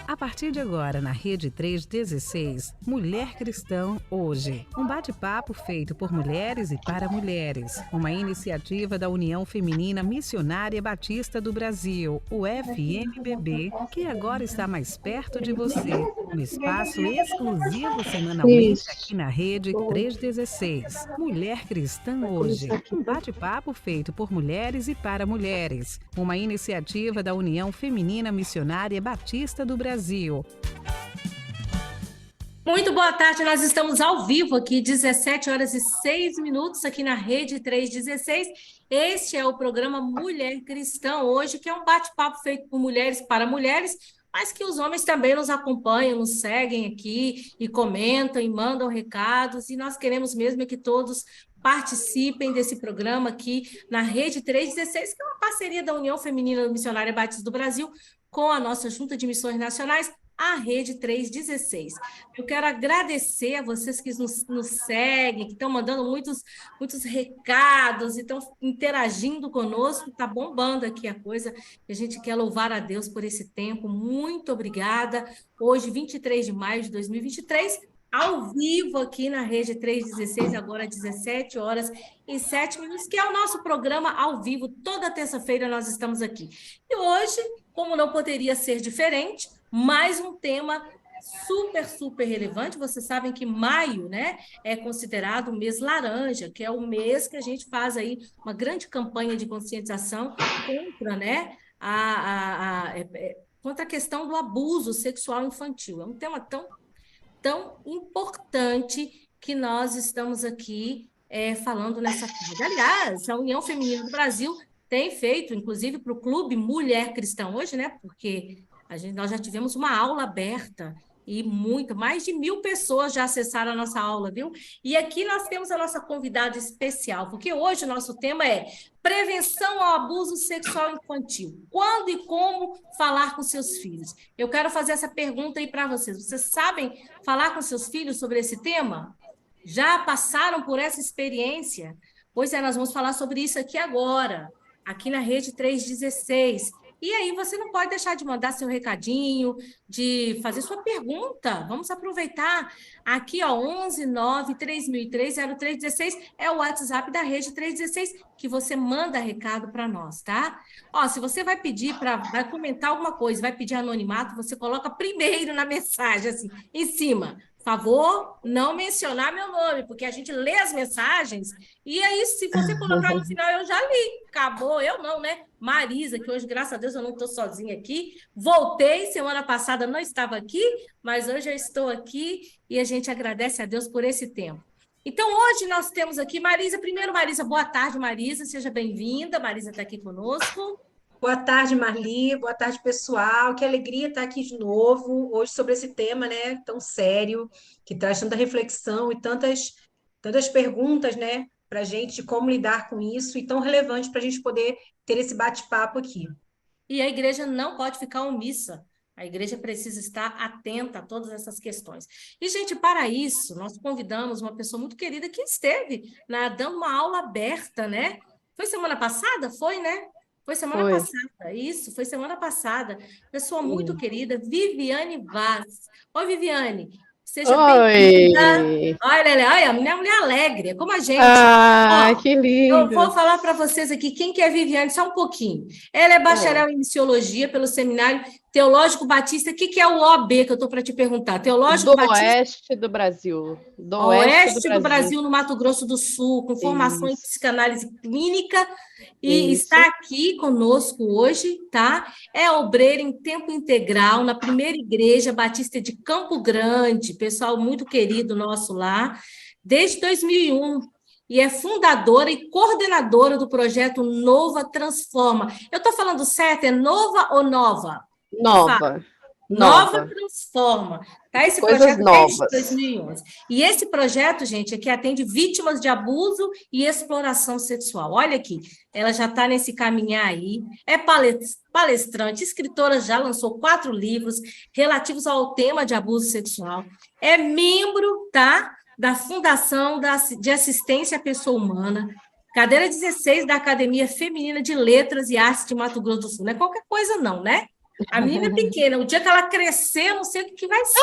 A partir de agora, na Rede 316, Mulher Cristã Hoje. Um bate-papo feito por mulheres e para mulheres. Uma iniciativa da União Feminina Missionária Batista do Brasil, o FMBB, que agora está mais perto de você. Um espaço exclusivo semanalmente aqui na Rede 316. Mulher Cristã Hoje. Um bate-papo feito por mulheres e para mulheres. Uma iniciativa da União Feminina Missionária Batista do Brasil. Muito boa tarde, nós estamos ao vivo aqui, 17h06 aqui na Rede 316. Este é o programa Mulher Cristã Hoje, que é um bate-papo feito por mulheres para mulheres, mas que os homens também nos acompanham, nos seguem aqui e comentam e mandam recados, e nós queremos mesmo que todos participem desse programa aqui na Rede 316, que é uma parceria da União Feminina Missionária Batista do Brasil com a nossa Junta de Missões Nacionais, a Rede 316. Eu quero agradecer a vocês que nos seguem, que estão mandando muitos recados e estão interagindo conosco. Está bombando aqui a coisa. A gente quer louvar a Deus por esse tempo. Muito obrigada. Hoje, 23 de maio de 2023, ao vivo aqui na Rede 316, agora 17h07, que é o nosso programa ao vivo. Toda terça-feira nós estamos aqui. E hoje, como não poderia ser diferente, mais um tema super relevante. Vocês sabem que maio, né, é considerado o mês laranja, que é o mês que a gente faz aí uma grande campanha de conscientização contra, né, contra a questão do abuso sexual infantil. É um tema tão importante que nós estamos aqui falando nessa tarde. Aliás, a União Feminina do Brasil tem feito, inclusive para o Clube Mulher Cristã Hoje, né? Porque nós já tivemos uma aula aberta e mais de 1.000 pessoas já acessaram a nossa aula, viu? E aqui nós temos a nossa convidada especial, porque hoje o nosso tema é prevenção ao abuso sexual infantil. Quando e como falar com seus filhos? Eu quero fazer essa pergunta aí para vocês. Vocês sabem falar com seus filhos sobre esse tema? Já passaram por essa experiência? Pois é, nós vamos falar sobre isso aqui agora, aqui na Rede 316. E aí você não pode deixar de mandar seu recadinho, de fazer sua pergunta. Vamos aproveitar. Aqui, ó, 11-9-3003-0316 é o WhatsApp da Rede 316, que você manda recado para nós, tá? Ó, se você vai comentar alguma coisa, vai pedir anonimato, você coloca primeiro na mensagem, assim, em cima. Favor, não mencionar meu nome, porque a gente lê as mensagens, e aí, se você colocar no final, eu já li. Acabou, eu não, né? Marisa, que hoje, graças a Deus, eu não estou sozinha aqui. Voltei, semana passada não estava aqui, mas hoje eu estou aqui e a gente agradece a Deus por esse tempo. Então, hoje nós temos aqui Marisa. Primeiro, Marisa, boa tarde, Marisa, seja bem-vinda. Marisa está aqui conosco. Boa tarde, Marli. Boa tarde, pessoal. Que alegria estar aqui de novo, hoje sobre esse tema, né, tão sério, que traz tanta reflexão e tantas perguntas, né, para a gente de como lidar com isso e tão relevante para a gente poder ter esse bate-papo aqui. E a igreja não pode ficar omissa. A igreja precisa estar atenta a todas essas questões. E, gente, para isso, nós convidamos uma pessoa muito querida que esteve dando uma aula aberta, né? Foi semana passada? Foi, né? Foi semana passada, isso, foi semana passada. Pessoa muito querida, Viviane Vaz. Oi, Viviane, seja bem-vinda. Olha, mulher alegre, como a gente. Que lindo. Eu vou falar para vocês aqui quem que é Viviane, só um pouquinho. Ela é bacharel em Missiologia pelo Seminário Teológico Batista. O que é o OB, que eu estou para te perguntar? Teológico Batista... Oeste do Brasil. Oeste do Brasil, no Mato Grosso do Sul, com formação em psicanálise clínica, e está aqui conosco hoje, tá? É obreira em tempo integral na Primeira Igreja Batista de Campo Grande, pessoal muito querido nosso lá, desde 2001. E é fundadora e coordenadora do projeto Nova Transforma. Eu estou falando certo? É Nova ou Nova? Nova Transforma. Tá? Esse projeto desde 2011. E esse projeto, gente, é que atende vítimas de abuso e exploração sexual. Olha aqui, ela já está nesse caminhar aí. É palestrante, escritora, já lançou 4 livros relativos ao tema de abuso sexual. É membro, tá? Da Fundação de Assistência à Pessoa Humana, Cadeira 16 da Academia Feminina de Letras e Artes de Mato Grosso do Sul. Não é qualquer coisa, não, né? A menina é pequena, o dia que ela crescer, eu não sei o que vai ser.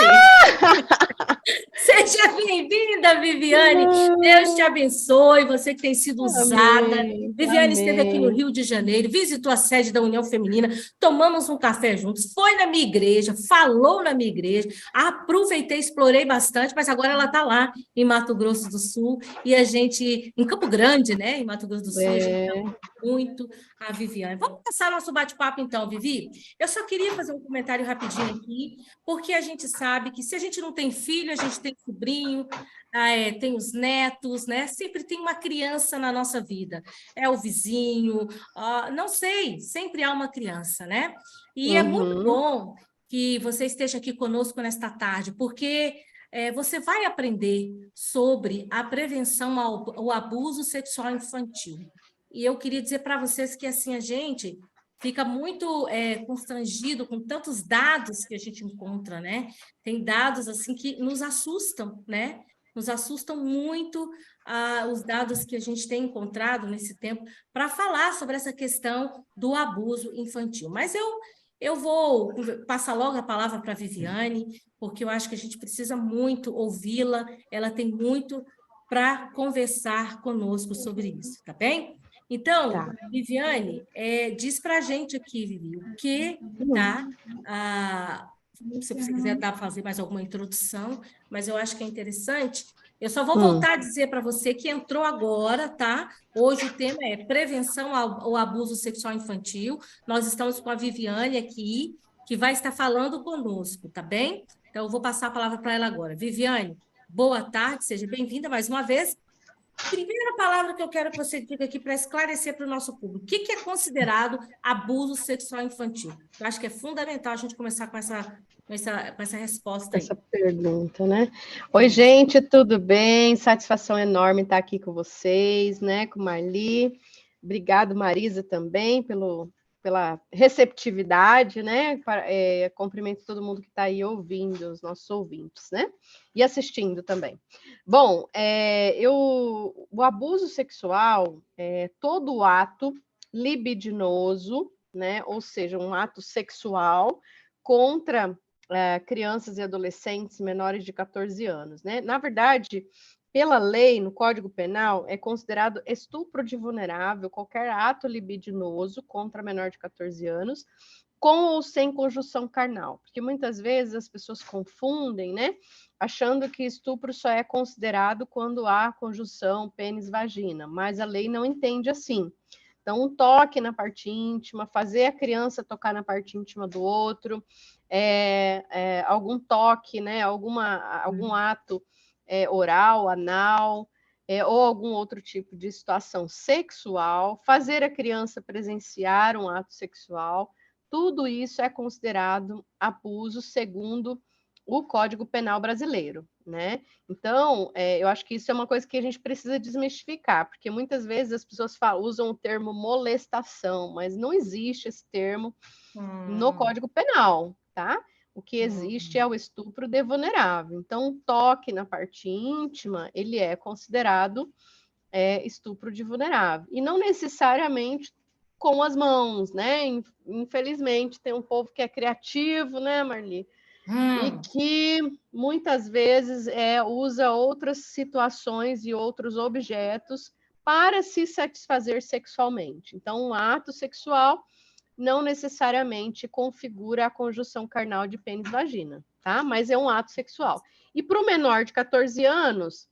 Seja bem-vinda, Viviane. Deus te abençoe, você que tem sido usada. Amém, Viviane esteve aqui no amém. Rio de Janeiro, visitou a sede da União Feminina, tomamos um café juntos, foi na minha igreja, falou na minha igreja, aproveitei, explorei bastante, mas agora ela está lá em Mato Grosso do Sul, e a gente, em Campo Grande, né, em Mato Grosso do Sul, a gente ama muito a Viviane. Vamos começar nosso bate-papo então, Vivi? Eu só queria fazer um comentário rapidinho aqui, porque a gente sabe que se a gente não tem filho, a gente tem sobrinho, tem os netos, né? Sempre tem uma criança na nossa vida. É o vizinho, não sei, sempre há uma criança, né? E é muito Uhum. bom que você esteja aqui conosco nesta tarde, porque você vai aprender sobre a prevenção ao abuso sexual infantil. E eu queria dizer para vocês que assim a gente fica muito constrangido com tantos dados que a gente encontra, né? Tem dados assim que nos assustam, né? Nos assustam muito os dados que a gente tem encontrado nesse tempo para falar sobre essa questão do abuso infantil. Mas eu vou passar logo a palavra para a Viviane, porque eu acho que a gente precisa muito ouvi-la, ela tem muito para conversar conosco sobre isso, tá bem? Então, Tá. Viviane, diz para a gente aqui, Vivi, o que tá, se você quiser fazer mais alguma introdução, mas eu acho que é interessante. Eu só vou Hum. voltar a dizer para você que entrou agora, tá? Hoje o tema é prevenção ao abuso sexual infantil. Nós estamos com a Viviane aqui, que vai estar falando conosco, tá bem? Então, eu vou passar a palavra para ela agora. Viviane, boa tarde, seja bem-vinda mais uma vez. Primeira palavra que eu quero que você diga aqui para esclarecer para o nosso público. O que é considerado abuso sexual infantil? Eu acho que é fundamental a gente começar com essa resposta aí. Essa pergunta, né? Oi, gente, tudo bem? Satisfação enorme estar aqui com vocês, né? Com Marli. Obrigado, Marisa, também, pela receptividade, né? Cumprimento todo mundo que está aí ouvindo, os nossos ouvintes, né? E assistindo também. Bom, o abuso sexual é todo ato libidinoso, né? Ou seja, um ato sexual contra crianças e adolescentes menores de 14 anos, né? Na verdade, pela lei, no Código Penal, é considerado estupro de vulnerável qualquer ato libidinoso contra menor de 14 anos, com ou sem conjunção carnal, porque muitas vezes as pessoas confundem, né? Achando que estupro só é considerado quando há conjunção pênis-vagina, mas a lei não entende assim. Então, um toque na parte íntima, fazer a criança tocar na parte íntima do outro, algum toque, né? Algum ato oral, anal, ou algum outro tipo de situação sexual, fazer a criança presenciar um ato sexual, tudo isso é considerado abuso segundo o Código Penal brasileiro, né? Então, eu acho que isso é uma coisa que a gente precisa desmistificar, porque muitas vezes as pessoas usam o termo molestação, mas não existe esse termo no Código Penal, tá? O que existe é o estupro de vulnerável. Então, um toque na parte íntima, ele é considerado estupro de vulnerável. E não necessariamente com as mãos, né? Infelizmente, tem um povo que é criativo, né, Marli? E que muitas vezes usa outras situações e outros objetos para se satisfazer sexualmente. Então, um ato sexual não necessariamente configura a conjunção carnal de pênis e vagina, tá? Mas é um ato sexual. E para o menor de 14 anos,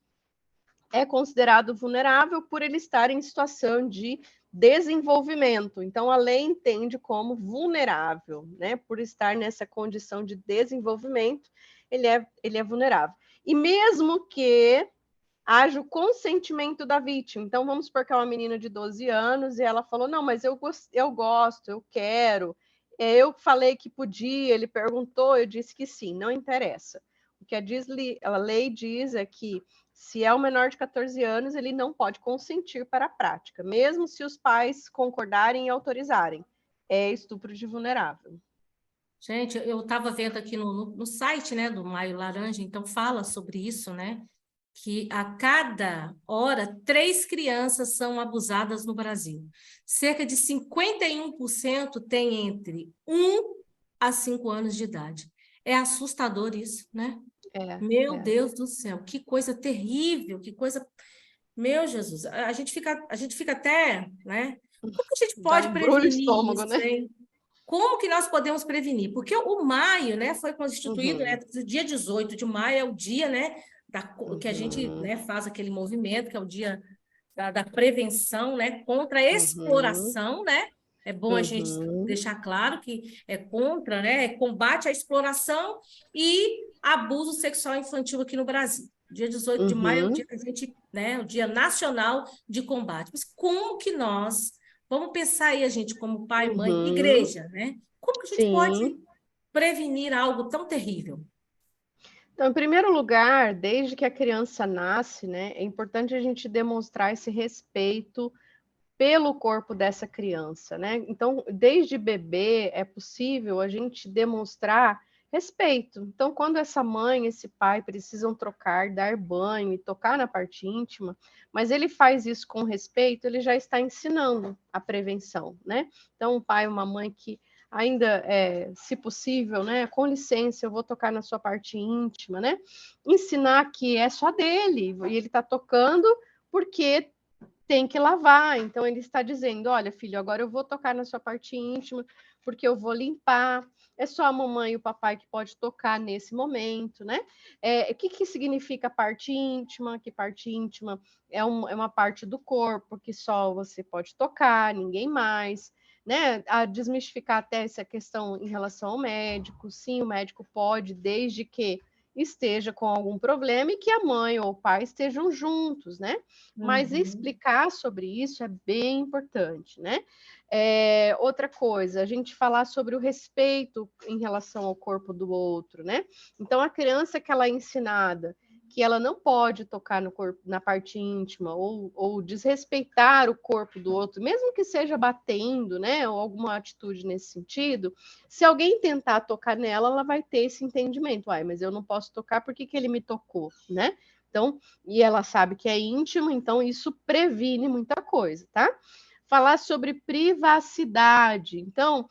é considerado vulnerável por ele estar em situação de desenvolvimento. Então, a lei entende como vulnerável, né? Por estar nessa condição de desenvolvimento, ele é vulnerável. E mesmo que haja o consentimento da vítima. Então, vamos supor que é uma menina de 12 anos e ela falou, não, mas eu gosto, eu quero. Eu falei que podia, ele perguntou, eu disse que sim, não interessa. O que a lei diz é que se é um menor de 14 anos, ele não pode consentir para a prática, mesmo se os pais concordarem e autorizarem. É estupro de vulnerável. Gente, eu estava vendo aqui no site, né, do Maio Laranja, então fala sobre isso, né? que a cada hora 3 crianças são abusadas no Brasil. Cerca de 51% tem entre 1 a 5 anos de idade. É assustador isso, né? Meu Deus do céu, que coisa terrível, que coisa... Meu Jesus, a gente fica até, né? Como que a gente Dá pode um embrulho no prevenir estômago, isso, né? hein? Como que nós podemos prevenir? Porque o maio, né, foi constituído, né, o dia 18 de maio é o dia, né, que a gente, né, faz aquele movimento, que é o dia da prevenção, né, contra a exploração, né? É bom a gente deixar claro que é contra, né, combate à exploração e abuso sexual infantil aqui no Brasil. Dia 18 de maio é o dia que a gente, né, o Dia Nacional de Combate. Mas como que nós vamos pensar aí, a gente, como pai, mãe, igreja, né? Como que a gente pode Sim. prevenir algo tão terrível? Então, em primeiro lugar, desde que a criança nasce, né, é importante a gente demonstrar esse respeito pelo corpo dessa criança, né? Então, desde bebê é possível a gente demonstrar respeito. Então, quando essa mãe, esse pai precisam trocar, dar banho e tocar na parte íntima, mas ele faz isso com respeito, ele já está ensinando a prevenção, né? Então, um pai, uma mãe que ainda, se possível, né? Com licença, eu vou tocar na sua parte íntima, né? Ensinar que é só dele e ele está tocando porque tem que lavar. Então ele está dizendo: olha, filho, agora eu vou tocar na sua parte íntima, porque eu vou limpar. É só a mamãe e o papai que pode tocar nesse momento, né? O que significa parte íntima? Que parte íntima é uma parte do corpo que só você pode tocar, ninguém mais. Né? A desmistificar até essa questão em relação ao médico. Sim, o médico pode, desde que esteja com algum problema e que a mãe ou o pai estejam juntos, né? Mas explicar sobre isso é bem importante, né? Outra coisa, a gente falar sobre o respeito em relação ao corpo do outro, né? Então, a criança que ela é ensinada que ela não pode tocar no corpo, na parte íntima, ou desrespeitar o corpo do outro, mesmo que seja batendo, né? Ou alguma atitude nesse sentido, se alguém tentar tocar nela, ela vai ter esse entendimento. Mas eu não posso tocar, por que ele me tocou, né? Então, e ela sabe que é íntimo, então isso previne muita coisa, tá? Falar sobre privacidade. Então,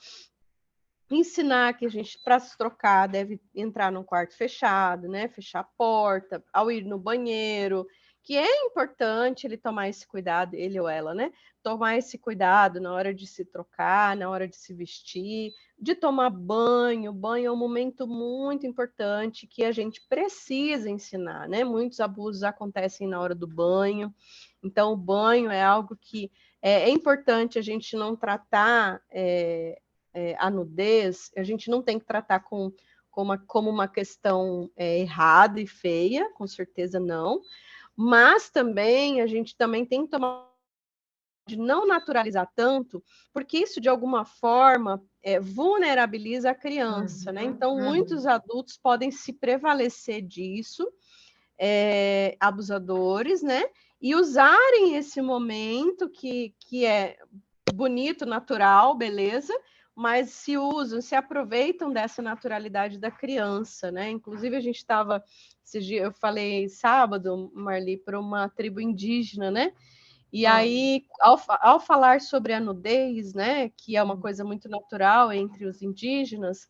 ensinar que a gente, para se trocar, deve entrar num quarto fechado, né? Fechar a porta, ao ir no banheiro, que é importante ele tomar esse cuidado, ele ou ela, né? Tomar esse cuidado na hora de se trocar, na hora de se vestir, de tomar banho. Banho é um momento muito importante que a gente precisa ensinar, né? Muitos abusos acontecem na hora do banho, então o banho é algo que é importante a gente não tratar. A nudez, a gente não tem que tratar como uma questão errada e feia, com certeza não, mas também a gente também tem que tomar de não naturalizar tanto, porque isso de alguma forma vulnerabiliza a criança, né? Então, muitos adultos podem se prevalecer disso, abusadores, né? E usarem esse momento que é bonito, natural, beleza, mas se aproveitam dessa naturalidade da criança, né? Inclusive, a gente estava, eu falei sábado, Marli, para uma tribo indígena, né? E aí, ao falar sobre a nudez, né, que é uma coisa muito natural entre os indígenas,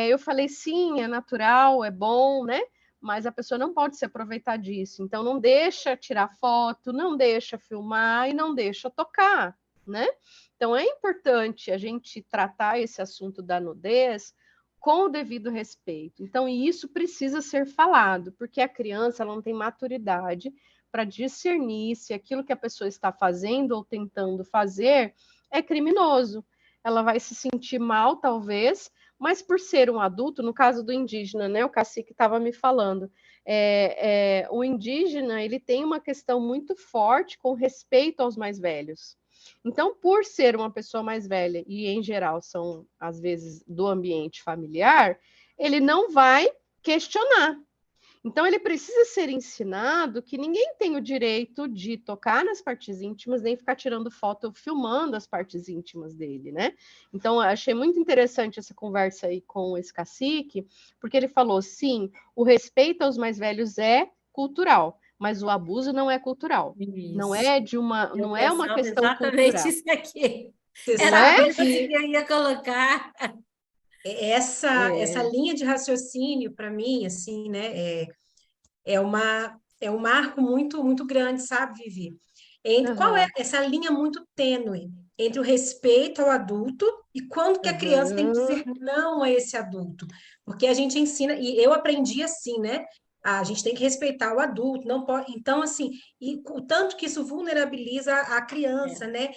eu falei, sim, é natural, é bom, né? Mas a pessoa não pode se aproveitar disso. Então, não deixa tirar foto, não deixa filmar e não deixa tocar, né? Então, é importante a gente tratar esse assunto da nudez com o devido respeito. Então, isso precisa ser falado, porque a criança ela não tem maturidade para discernir se aquilo que a pessoa está fazendo ou tentando fazer é criminoso. Ela vai se sentir mal, talvez, mas por ser um adulto, no caso do indígena, né, o cacique estava me falando, o indígena ele tem uma questão muito forte com respeito aos mais velhos. Então, por ser uma pessoa mais velha, e em geral são, às vezes, do ambiente familiar, ele não vai questionar. Então, ele precisa ser ensinado que ninguém tem o direito de tocar nas partes íntimas, nem ficar tirando foto, filmando as partes íntimas dele, né? Então, eu achei muito interessante essa conversa aí com esse cacique, porque ele falou, sim, o respeito aos mais velhos é cultural, mas o abuso não é cultural. Não Isso. é Eu não é uma pensava questão exatamente cultural. isso aqui. Você Não Era é? sabe isso que que eu ia colocar. essa linha de raciocínio, para mim, assim, né, é um marco muito grande, sabe, Vivi? Qual é Aham. essa linha muito tênue entre o respeito ao adulto e quando que a criança tem que dizer Aham. não a esse adulto? Porque a gente ensina, e eu aprendi assim, né? A gente tem que respeitar o adulto, não pode. Então, assim, e o tanto que isso vulnerabiliza a criança, É. né?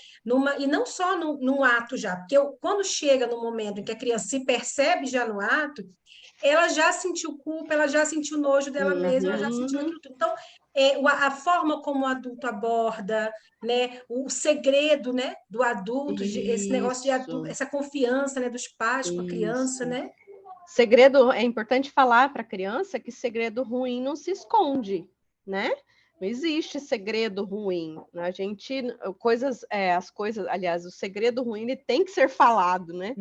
E não só num ato já, porque quando chega no momento em que a criança se percebe já no ato, ela já sentiu culpa, ela já sentiu nojo dela mesma, ela já sentiu Uhum. aquilo tudo. Então, a forma como o adulto aborda, né, o segredo, né, do adulto, esse negócio de adulto, Isso, essa confiança, né, dos pais com a criança, isso. né? Segredo, é importante falar para a criança que segredo ruim não se esconde, né? Não existe segredo ruim. A gente, as coisas, aliás, o segredo ruim ele tem que ser falado, né?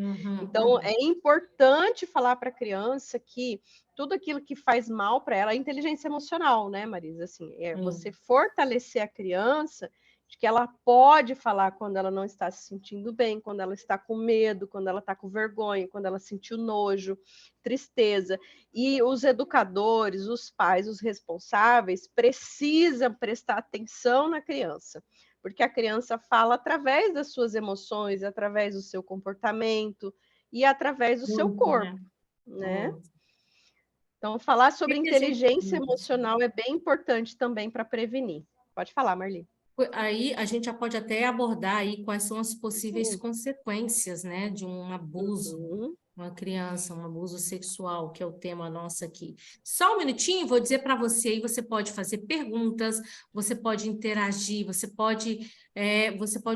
Então, é importante falar para a criança que tudo aquilo que faz mal para ela, a inteligência emocional, né, Marisa? Assim, você fortalecer a criança de que ela pode falar quando ela não está se sentindo bem, quando ela está com medo, quando ela está com vergonha, quando ela sentiu nojo, tristeza. E os educadores, os pais, os responsáveis precisam prestar atenção na criança, porque a criança fala através das suas emoções, através do seu comportamento e através do seu Muito, né? corpo, né? Muito. Então, falar O que sobre que a gente... inteligência emocional é bem importante também para prevenir. Pode falar, Marli. Aí a gente já pode até abordar aí quais são as possíveis Uhum. consequências, né, de um abuso, uma criança, um abuso sexual, que é o tema nosso aqui. Só um minutinho, vou dizer para você, aí você pode fazer perguntas, você pode interagir, você pode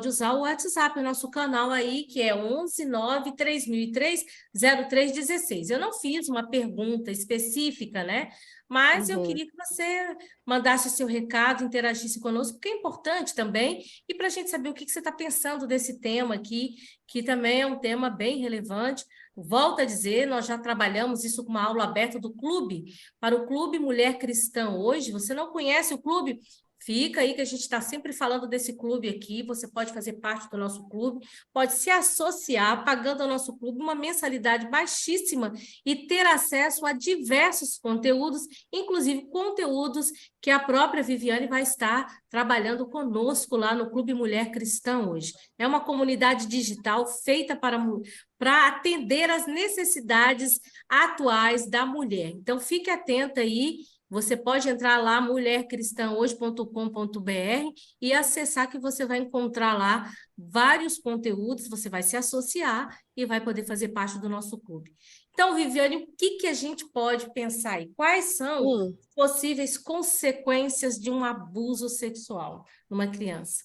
usar o WhatsApp, o nosso canal aí, que é 11 9 3003 0316. Eu não fiz uma pergunta específica, né? Mas eu Uhum. queria que você mandasse o seu recado, interagisse conosco, porque é importante também, e para a gente saber o que você está pensando desse tema aqui, que também é um tema bem relevante. Volto a dizer, nós já trabalhamos isso com uma aula aberta do clube, para o Clube Mulher Cristã hoje. Você não conhece o clube? Fica aí que a gente está sempre falando desse clube aqui. Você pode fazer parte do nosso clube, pode se associar pagando ao nosso clube uma mensalidade baixíssima e ter acesso a diversos conteúdos, inclusive conteúdos que a própria Viviane vai estar trabalhando conosco lá no Clube Mulher Cristã hoje. É uma comunidade digital feita para atender às necessidades atuais da mulher. Então, fique atenta aí. Você pode entrar lá, mulhercristãhoje.com.br, e acessar, que você vai encontrar lá vários conteúdos, você vai se associar e vai poder fazer parte do nosso clube. Então, Viviane, o que a gente pode pensar aí? Quais são possíveis consequências de um abuso sexual numa criança?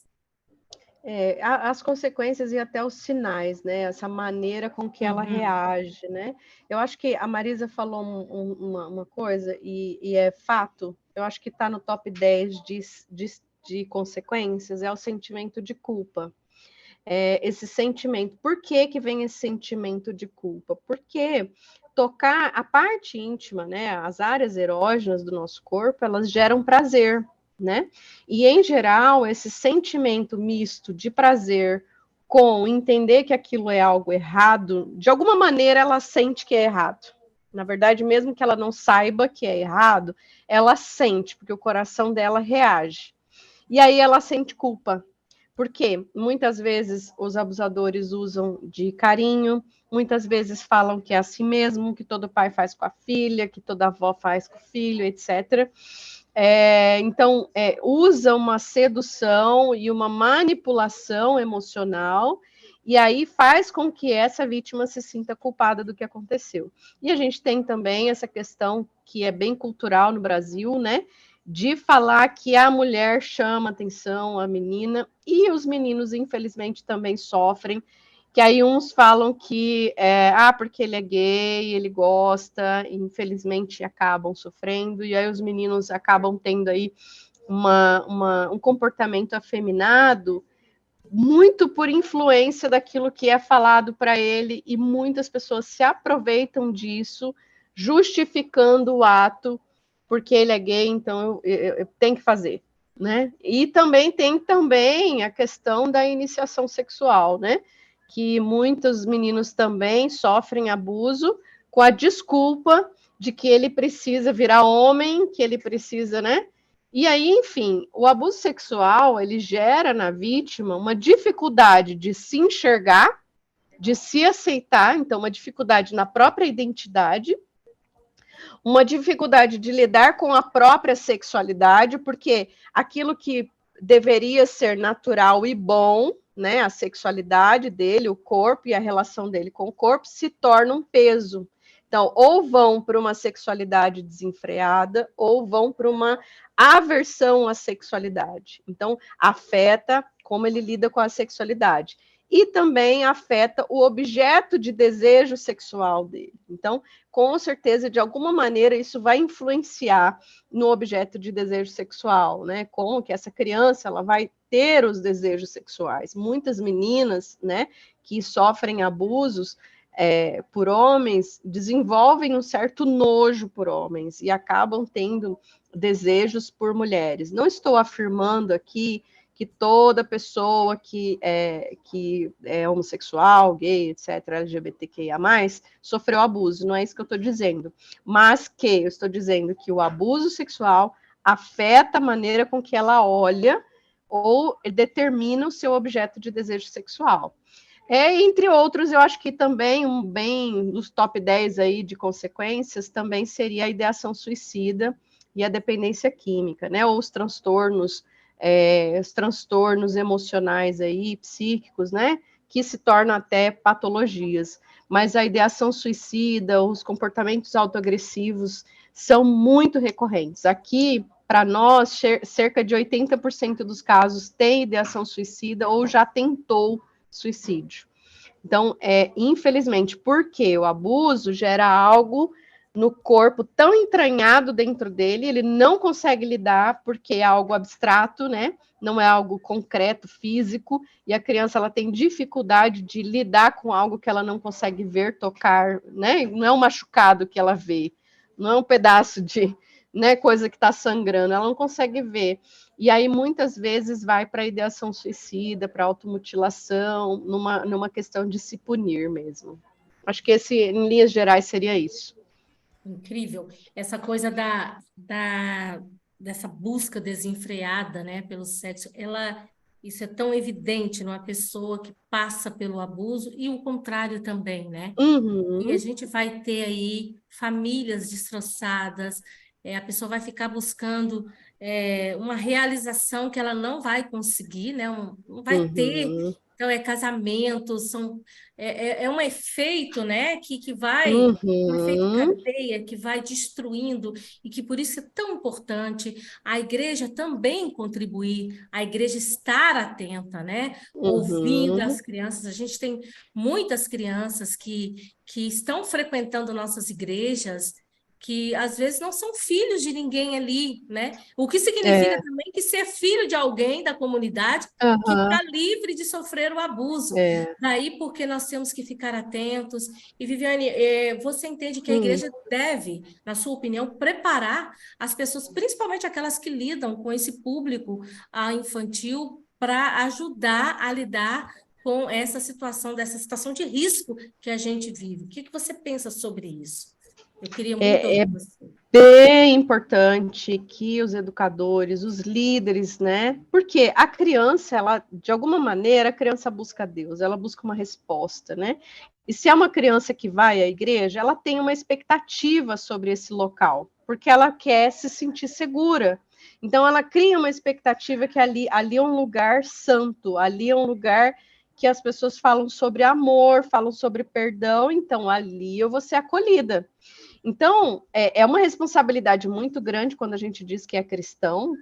As consequências e até os sinais, né? Essa maneira com que ela reage, né? Eu acho que a Marisa falou uma coisa, e é fato, eu acho que está no top 10 de consequências, é o sentimento de culpa. Esse sentimento. Por que vem esse sentimento de culpa? Porque tocar a parte íntima, né? As áreas erógenas do nosso corpo, elas geram prazer, né? E, em geral, esse sentimento misto de prazer com entender que aquilo é algo errado, de alguma maneira ela sente que é errado. Na verdade, mesmo que ela não saiba que é errado, ela sente, porque o coração dela reage. E aí ela sente culpa. Porque muitas vezes os abusadores usam de carinho, muitas vezes falam que é assim mesmo, que todo pai faz com a filha, que toda avó faz com o filho, etc. Então, usa uma sedução e uma manipulação emocional, e aí faz com que essa vítima se sinta culpada do que aconteceu. E a gente tem também essa questão que é bem cultural no Brasil, né? De falar que a mulher chama atenção, a menina, e os meninos, infelizmente, também sofrem, que aí uns falam que, porque ele é gay, ele gosta, e infelizmente acabam sofrendo, e aí os meninos acabam tendo aí um comportamento afeminado, muito por influência daquilo que é falado para ele, e muitas pessoas se aproveitam disso, justificando o ato porque ele é gay, então eu tenho que fazer, né? E também tem a questão da iniciação sexual, né? Que muitos meninos também sofrem abuso com a desculpa de que ele precisa virar homem, que ele precisa, né? E aí, enfim, o abuso sexual, ele gera na vítima uma dificuldade de se enxergar, de se aceitar, então uma dificuldade na própria identidade, uma dificuldade de lidar com a própria sexualidade, porque aquilo que deveria ser natural e bom, né, a sexualidade dele, o corpo e a relação dele com o corpo, se torna um peso. Então, ou vão para uma sexualidade desenfreada, ou vão para uma aversão à sexualidade. Então, afeta como ele lida com a sexualidade. E também afeta o objeto de desejo sexual dele. Então, com certeza, de alguma maneira, isso vai influenciar no objeto de desejo sexual, né? Como que essa criança ela vai ter os desejos sexuais. Muitas meninas, né, que sofrem abusos por homens, desenvolvem um certo nojo por homens e acabam tendo desejos por mulheres. Não estou afirmando aqui que toda pessoa que é homossexual, gay, etc., LGBTQIA+, sofreu abuso, não é isso que eu estou dizendo. Mas que eu estou dizendo que o abuso sexual afeta a maneira com que ela olha ou determina o seu objeto de desejo sexual. Entre outros, eu acho que também, bem dos top 10 aí de consequências, também seria a ideação suicida e a dependência química, né? Ou os transtornos emocionais aí, psíquicos, né, que se tornam até patologias. Mas a ideação suicida, os comportamentos autoagressivos são muito recorrentes. Aqui, para nós, cerca de 80% dos casos tem ideação suicida ou já tentou suicídio. Então, infelizmente, porque o abuso gera algo no corpo tão entranhado dentro dele, ele não consegue lidar porque é algo abstrato, né? Não é algo concreto, físico, e a criança ela tem dificuldade de lidar com algo que ela não consegue ver, tocar, né? Não é um machucado que ela vê, não é um pedaço de, né, coisa que está sangrando, ela não consegue ver. E aí, muitas vezes, vai para a ideação suicida, para automutilação, numa questão de se punir mesmo. Acho que em linhas gerais, seria isso. Incrível. Essa coisa dessa busca desenfreada, né, pelo sexo, isso é tão evidente numa pessoa que passa pelo abuso e o contrário também, né? E a gente vai ter aí famílias destroçadas, a pessoa vai ficar buscando uma realização que ela não vai conseguir, né? Não vai ter. Então, casamento, um efeito, né? Que vai, um efeito cadeia, que vai destruindo, e que por isso é tão importante a igreja também contribuir, a igreja estar atenta, né? Ouvindo as crianças. A gente tem muitas crianças que estão frequentando nossas igrejas, que às vezes não são filhos de ninguém ali, né? O que significa também que ser filho de alguém da comunidade que está livre de sofrer o abuso. Daí porque nós temos que ficar atentos. E, Viviane, você entende que a igreja deve, na sua opinião, preparar as pessoas, principalmente aquelas que lidam com esse público infantil, para ajudar a lidar com dessa situação de risco que a gente vive. O que você pensa sobre isso? Eu queria muito ouvir você. Bem importante que os educadores, os líderes, né? Porque a criança, ela, de alguma maneira, a criança busca Deus, ela busca uma resposta, né? E se é uma criança que vai à igreja, ela tem uma expectativa sobre esse local, porque ela quer se sentir segura. Então, ela cria uma expectativa que ali é um lugar santo, ali é um lugar que as pessoas falam sobre amor, falam sobre perdão, então ali eu vou ser acolhida. Então, é uma responsabilidade muito grande quando a gente diz que é cristão,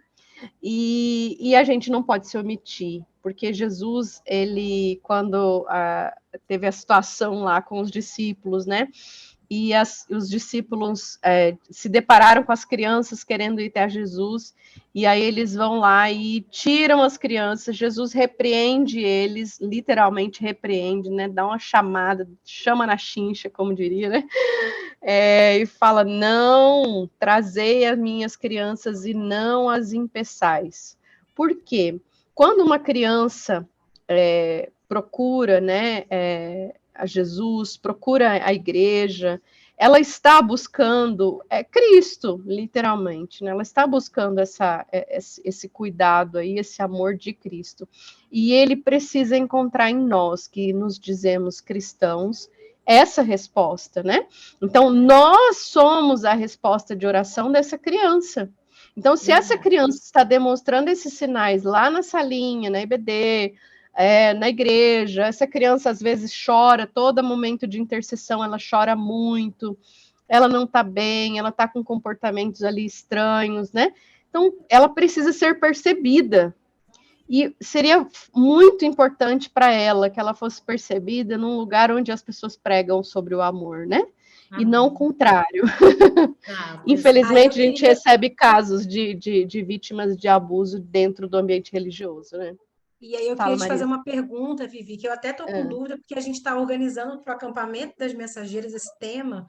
e a gente não pode se omitir, porque Jesus, ele, quando teve a situação lá com os discípulos, né, e os discípulos se depararam com as crianças querendo ir até Jesus, e aí eles vão lá e tiram as crianças. Jesus repreende eles, literalmente repreende, né? Dá uma chamada, chama na chincha, como diria, né? E fala: não, trazei as minhas crianças e não as impeçais. Por quê? Quando uma criança procura, né, a Jesus, procura a igreja, ela está buscando Cristo, literalmente, né? Ela está buscando esse cuidado aí, esse amor de Cristo. E ele precisa encontrar em nós, que nos dizemos cristãos, essa resposta, né? Então, nós somos a resposta de oração dessa criança. Então, se essa criança está demonstrando esses sinais lá na salinha, na IBD, na igreja, essa criança às vezes chora, todo momento de intercessão ela chora muito, ela não está bem, ela está com comportamentos ali estranhos, né? Então, ela precisa ser percebida. E seria muito importante para ela que ela fosse percebida num lugar onde as pessoas pregam sobre o amor, né? E não o contrário. Infelizmente, a gente recebe casos de vítimas de abuso dentro do ambiente religioso, né? E aí eu queria te fazer uma pergunta, Vivi, que eu até estou com dúvida, porque a gente está organizando para o acampamento das mensageiras esse tema,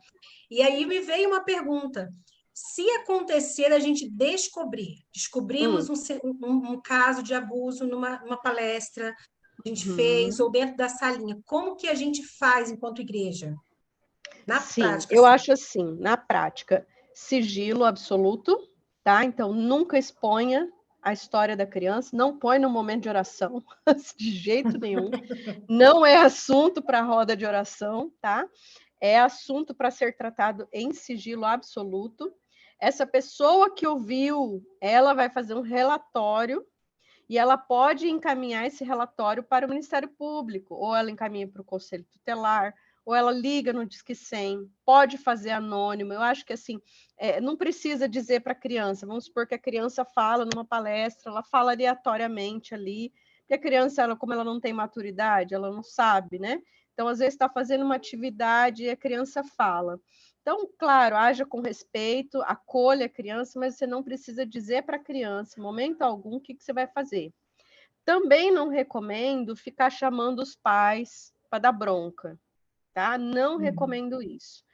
e aí me veio uma pergunta. Se acontecer a gente descobrimos um caso de abuso numa palestra que a gente fez, ou dentro da salinha, como que a gente faz enquanto igreja? Na prática. Eu acho assim, na prática, sigilo absoluto, tá? Então, nunca exponha a história da criança, não põe no momento de oração, de jeito nenhum. Não é assunto para roda de oração, tá? É assunto para ser tratado em sigilo absoluto. Essa pessoa que ouviu, ela vai fazer um relatório e ela pode encaminhar esse relatório para o Ministério Público, ou ela encaminha para o Conselho Tutelar, ou ela liga no Disque 100, pode fazer anônimo. Eu acho que assim, não precisa dizer para a criança, vamos supor que a criança fala numa palestra, ela fala aleatoriamente ali, porque a criança, como ela não tem maturidade, ela não sabe, né? Então, às vezes, está fazendo uma atividade e a criança fala. Então, claro, haja com respeito, acolha a criança, mas você não precisa dizer para a criança, em momento algum, o que você vai fazer. Também não recomendo ficar chamando os pais para dar bronca, tá? Não recomendo isso.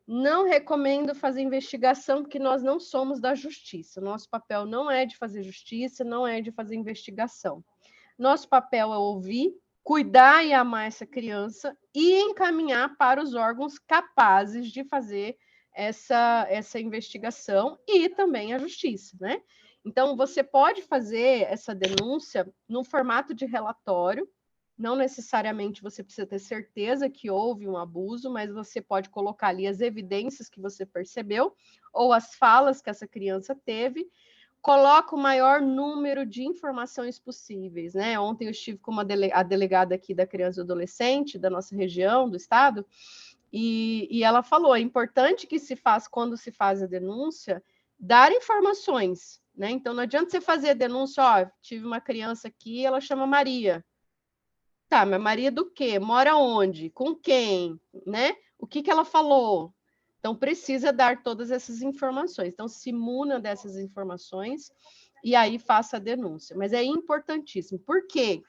Não recomendo fazer investigação, porque nós não somos da justiça. Nosso papel não é de fazer justiça, não é de fazer investigação. Nosso papel é ouvir, cuidar e amar essa criança e encaminhar para os órgãos capazes de fazer essa investigação e também a justiça, né? Então, você pode fazer essa denúncia no formato de relatório, não necessariamente você precisa ter certeza que houve um abuso, mas você pode colocar ali as evidências que você percebeu ou as falas que essa criança teve. Coloca o maior número de informações possíveis, né? Ontem eu estive com a delegada aqui da criança e adolescente da nossa região, do estado, e ela falou, é importante que se faz, quando se faz a denúncia, dar informações, né? Então, não adianta você fazer a denúncia, tive uma criança aqui, ela chama Maria. Tá, mas Maria do quê? Mora onde? Com quem? Né? O que ela falou? Então, precisa dar todas essas informações. Então, se muna dessas informações e aí faça a denúncia. Mas é importantíssimo. Por quê?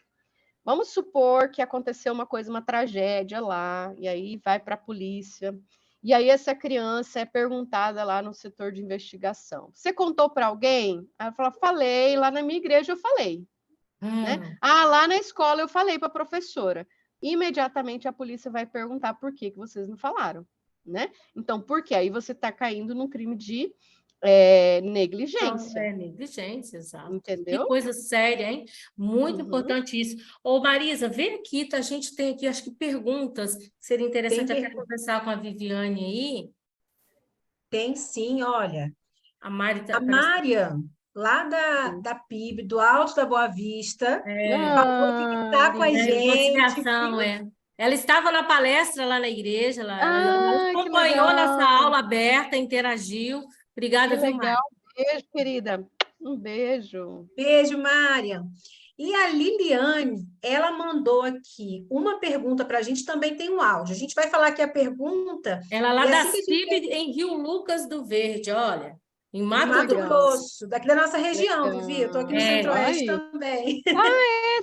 Vamos supor que aconteceu uma tragédia lá, e aí vai para a polícia, e aí essa criança é perguntada lá no setor de investigação. Você contou para alguém? Ela fala, falei, lá na minha igreja eu falei. Né? Lá na escola eu falei para a professora. Imediatamente a polícia vai perguntar por que vocês não falaram, né? Então, por quê? Aí você está caindo num crime de negligência. Negligência, exato. Entendeu? Que coisa séria, hein? Muito importante isso. Ô, Marisa, vem aqui, a gente tem aqui, acho que perguntas, que seria interessante até conversar com a Viviane aí. Tem sim, olha. A Mária, lá da PIB, do Alto da Boa Vista, falou que está com a gente. Ela estava na palestra lá na igreja, ela acompanhou nossa aula aberta, interagiu. Obrigada, que legal. Beijo, querida. Um beijo. Beijo, Mária. E a Liliane, ela mandou aqui uma pergunta para a gente, também tem um áudio. A gente vai falar aqui a pergunta, Ela lá e da assim que a gente CIB em Rio Lucas do Verde, olha, em em Mato Mato Grosso. Grosso, daqui da nossa região, Vivi, eu estou aqui no Legal. Centro-Oeste Ai. também.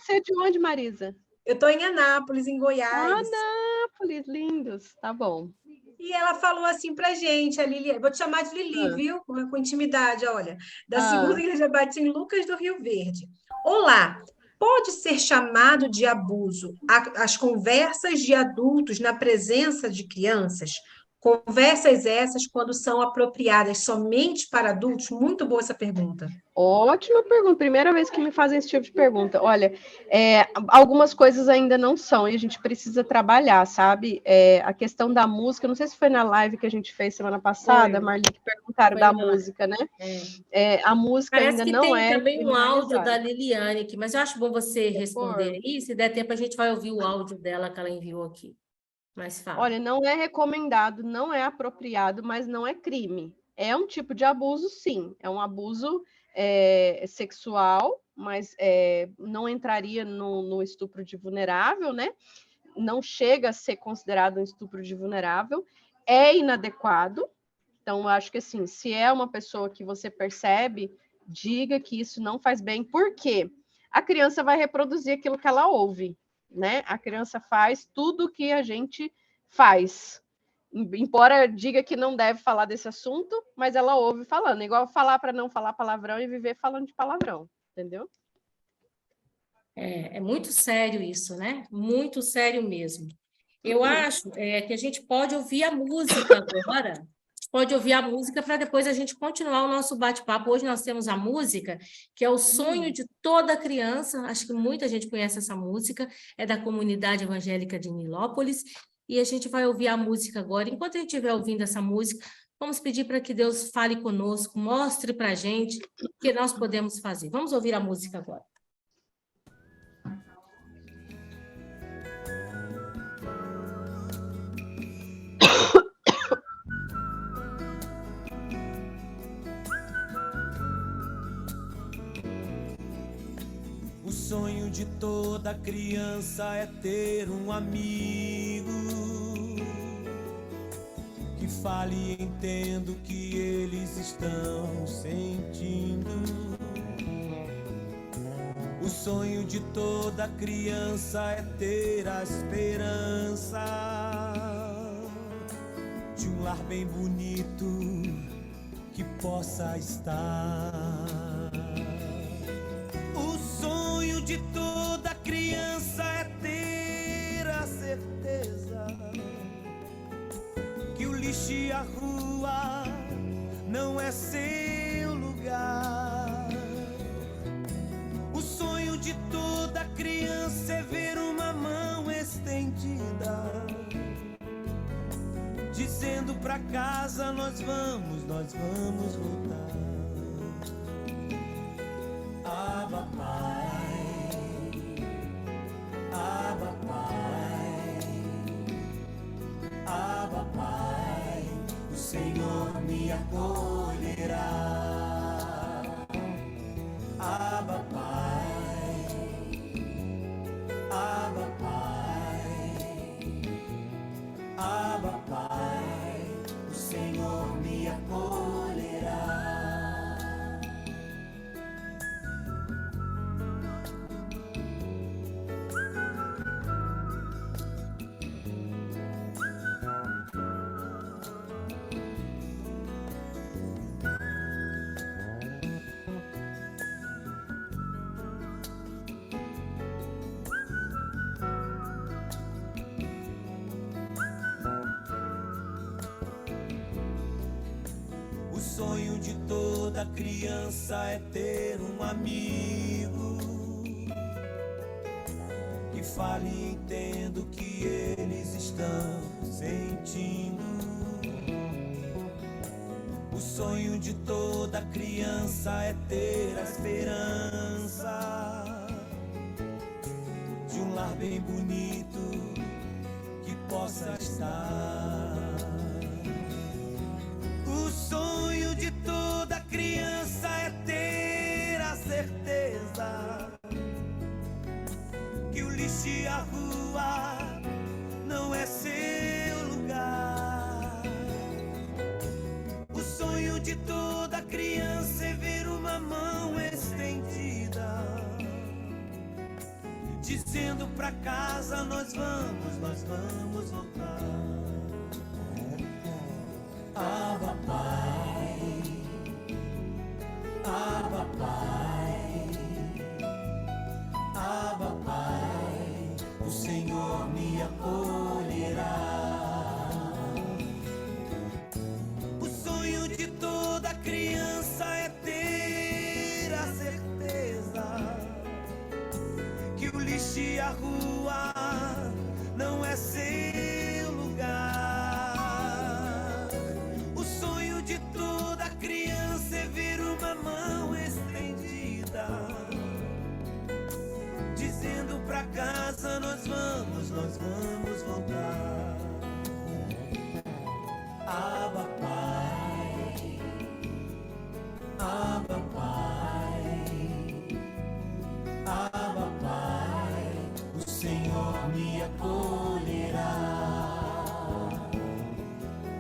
Você é de onde, Marisa? Eu estou em Anápolis, em Goiás. Anápolis, lindos. Tá bom. E ela falou assim para gente, a Lili, vou te chamar de Lili, Ah, viu? Com intimidade, olha, da Segunda ah. Igreja Batista em Lucas do Rio Verde. Olá, pode ser chamado de abuso as conversas de adultos na presença de crianças? Conversas essas quando são apropriadas somente para adultos? Muito boa essa pergunta. Ótima pergunta. Primeira vez que me fazem esse tipo de pergunta. Olha, algumas coisas ainda não são e a gente precisa trabalhar, sabe? A questão da música, não sei se foi na live que a gente fez semana passada, Foi. Marli, que perguntaram Foi da na- música, né? É. A música Parece ainda que não tem é também um áudio da criminalizada. Liliane aqui, mas eu acho bom você responder Por- aí. Se der tempo, a gente vai ouvir o áudio dela que ela enviou aqui. Mas fala. Olha, não é recomendado, não é apropriado, mas não é crime. É um tipo de abuso, sim. É um abuso sexual, mas não entraria no estupro de vulnerável, né? Não chega a ser considerado um estupro de vulnerável. É inadequado. Então, eu acho que assim, se é uma pessoa que você percebe, diga que isso não faz bem. Por quê? A criança vai reproduzir aquilo que ela ouve, né? A criança faz tudo que a gente faz. Embora diga que não deve falar desse assunto, mas ela ouve falando. Igual falar para não falar palavrão e viver falando de palavrão, entendeu? É muito sério isso, né? Muito sério mesmo. Eu acho que a gente pode ouvir a música agora. Pode ouvir a música para depois a gente continuar o nosso bate-papo. Hoje nós temos a música, que é o sonho de toda criança. Acho que muita gente conhece essa música, é da comunidade evangélica de Nilópolis. E a gente vai ouvir a música agora. Enquanto a gente estiver ouvindo essa música, vamos pedir para que Deus fale conosco, mostre para a gente o que nós podemos fazer. Vamos ouvir a música agora. O sonho de toda criança é ter um amigo que fale e entenda o que eles estão sentindo. O sonho de toda criança é ter a esperança de um lar bem bonito que possa estar. O sonho de toda criança é ter a certeza que o lixo e a rua não é seu lugar. O sonho de toda criança é ver uma mão estendida, dizendo pra casa nós vamos voltar. Abba, Pai, Abba, Pai, Abba, Pai, o Senhor me acolherá. Abba, Pai, Abba, Pai, Abba, Pai, o Senhor me acolherá. O sonho de toda criança é ter um amigo que fale e entenda o que eles estão sentindo. O sonho de toda criança é ter a esperança de um lar bem bonito que possa estar. O sonho de toda criança é ter a certeza lixo e a rua não é seu lugar. O sonho de toda criança é ver uma mão estendida, dizendo pra casa nós vamos voltar. Abba, Pai, Abba, Pai, Abba, Pai, o Senhor me acolherá. O sonho de toda criança é ter a certeza que o lixo e a rua não é seu lugar. O sonho de toda criança é ver uma mão estendida, dizendo pra casa nós vamos voltar. Abba, Pai, Abba, Pai, Abba, Pai, o Senhor me acolherá.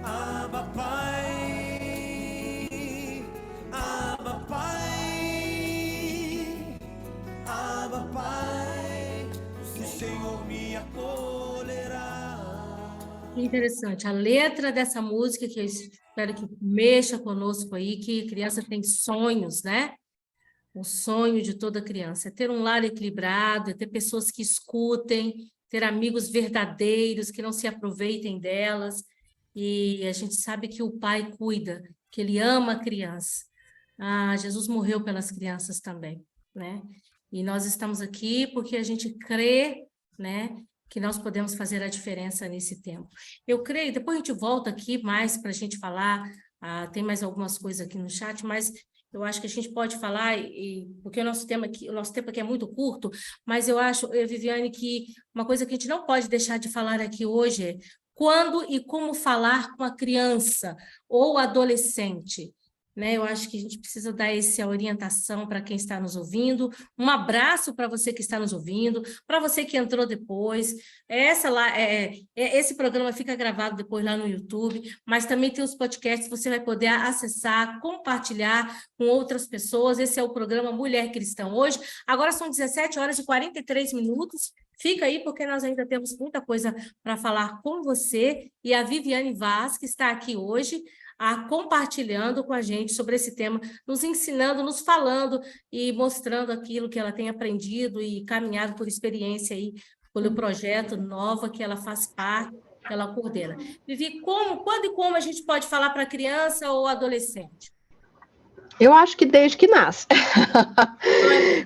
Abba, Pai, Abba, Pai, Abba, Pai, o Senhor me acolherá. Que interessante. A letra dessa música, que eu espero que mexa conosco aí, que criança tem sonhos, né? O sonho de toda criança é ter um lar equilibrado, é ter pessoas que escutem, ter amigos verdadeiros, que não se aproveitem delas. E a gente sabe que o pai cuida, que ele ama a criança. Ah, Jesus morreu pelas crianças também, né? E nós estamos aqui porque a gente crê, né, que nós podemos fazer a diferença nesse tempo. Eu creio, depois a gente volta aqui mais para a gente falar, tem mais algumas coisas aqui no chat, mas eu acho que a gente pode falar, porque o nosso tempo aqui é muito curto, mas eu acho, Viviane, que uma coisa que a gente não pode deixar de falar aqui hoje é quando e como falar com a criança ou adolescente, né? Eu acho que a gente precisa dar essa orientação para quem está nos ouvindo. Um abraço para você que está nos ouvindo, para você que entrou depois. Esse programa fica gravado depois lá no YouTube, mas também tem os podcasts, você vai poder acessar, compartilhar com outras pessoas. Esse é o programa Mulher Cristã hoje. Agora são 17h43. Fica aí, porque nós ainda temos muita coisa para falar com você. E a Viviane Vaz, que está aqui hoje, compartilhando com a gente sobre esse tema, nos ensinando, nos falando e mostrando aquilo que ela tem aprendido e caminhado por experiência aí, pelo projeto Nova, que ela faz parte, que ela coordena. Vivi, quando e como a gente pode falar para criança ou adolescente? Eu acho que desde que nasce.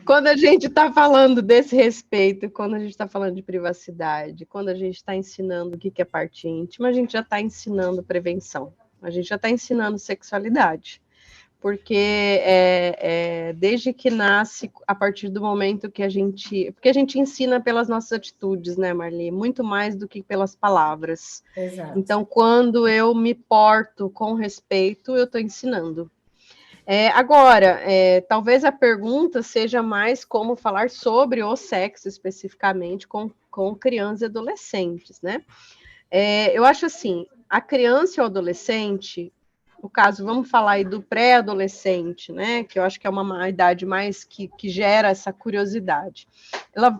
Quando a gente está falando desse respeito, quando a gente está falando de privacidade, quando a gente está ensinando o que é parte íntima, a gente já está ensinando prevenção. A gente já está ensinando sexualidade, porque desde que nasce, a partir do momento que porque a gente ensina pelas nossas atitudes, né, Marli? Muito mais do que pelas palavras. Exato. Então, quando eu me porto com respeito, eu estou ensinando. Agora, talvez a pergunta seja mais como falar sobre o sexo especificamente com crianças e adolescentes, né? Eu acho assim, a criança e o adolescente, no caso, vamos falar aí do pré-adolescente, né? Que eu acho que é uma idade mais que gera essa curiosidade.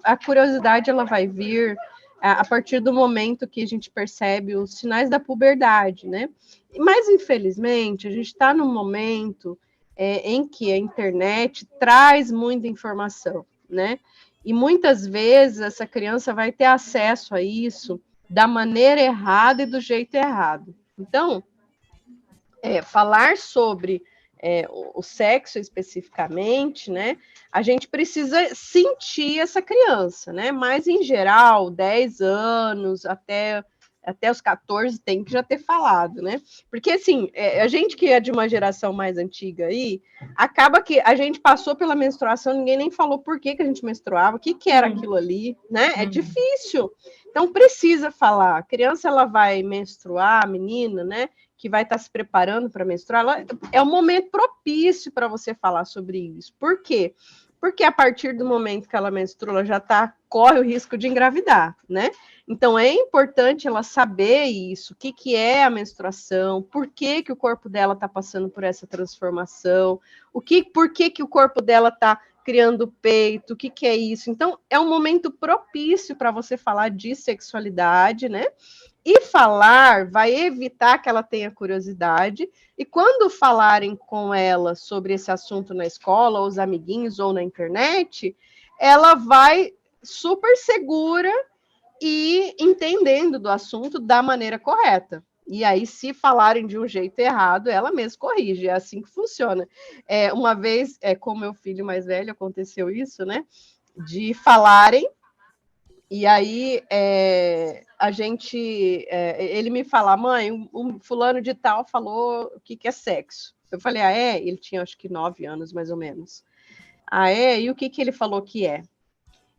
A curiosidade ela vai vir a partir do momento que a gente percebe os sinais da puberdade, né? Mas, infelizmente, a gente está num momento em que a internet traz muita informação, né? E muitas vezes essa criança vai ter acesso a isso da maneira errada e do jeito errado. Então, falar sobre o sexo especificamente, né? A gente precisa sentir essa criança, né? Mas, em geral, 10 anos até os 14 tem que já ter falado, né? Porque, assim, a gente que é de uma geração mais antiga aí, acaba que a gente passou pela menstruação, ninguém nem falou por que a gente menstruava, o que era aquilo ali, né? É difícil. Então, precisa falar. A criança, ela vai menstruar, a menina, né? Que vai estar se preparando para menstruar, é um momento propício para você falar sobre isso. Por quê? porque a partir do momento que ela menstrua, ela corre o risco de engravidar, né? Então, é importante ela saber isso, o que é a menstruação, por que o corpo dela está passando por essa transformação, por que o corpo dela está criando peito, o que é isso. Então, é um momento propício para você falar de sexualidade, né? E falar vai evitar que ela tenha curiosidade, e quando falarem com ela sobre esse assunto na escola, ou os amiguinhos, ou na internet, ela vai super segura e entendendo do assunto da maneira correta. E aí, se falarem de um jeito errado, ela mesma corrige, é assim que funciona. Uma vez, com meu filho mais velho, aconteceu isso, né? De falarem, e aí ele me fala, mãe, um fulano de tal falou o que é sexo. Eu falei, Ele tinha acho que 9 anos, mais ou menos. E o que ele falou que é?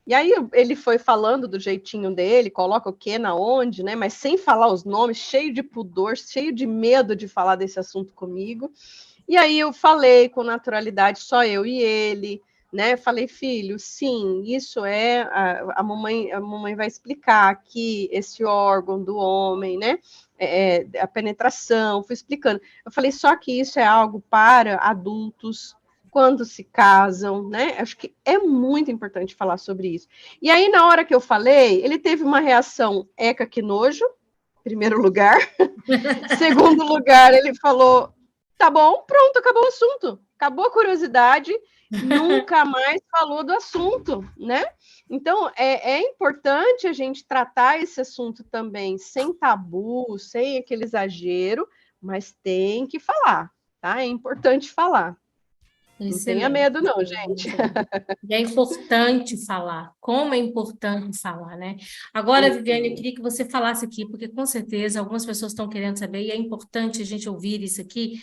E aí ele foi falando do jeitinho dele, coloca o que na onde, né? Mas sem falar os nomes, cheio de pudor, cheio de medo de falar desse assunto comigo. E aí eu falei com naturalidade, só eu e ele, né? Falei, filho, sim, isso a mamãe vai explicar que esse órgão do homem, né? A penetração, fui explicando. Eu falei, só que isso é algo para adultos, quando se casam, né? Acho que é muito importante falar sobre isso. E aí, na hora que eu falei, ele teve uma reação, eca, que nojo, primeiro lugar. Segundo lugar, ele falou, tá bom, pronto, acabou o assunto. Acabou a curiosidade, nunca mais falou do assunto, né? Então, é importante a gente tratar esse assunto também sem tabu, sem aquele exagero, mas tem que falar, tá? É importante falar. Não tenha medo, não, gente. E é importante falar. Como é importante falar, né? Agora, Viviane, eu queria que você falasse aqui, porque com certeza algumas pessoas estão querendo saber, e é importante a gente ouvir isso aqui.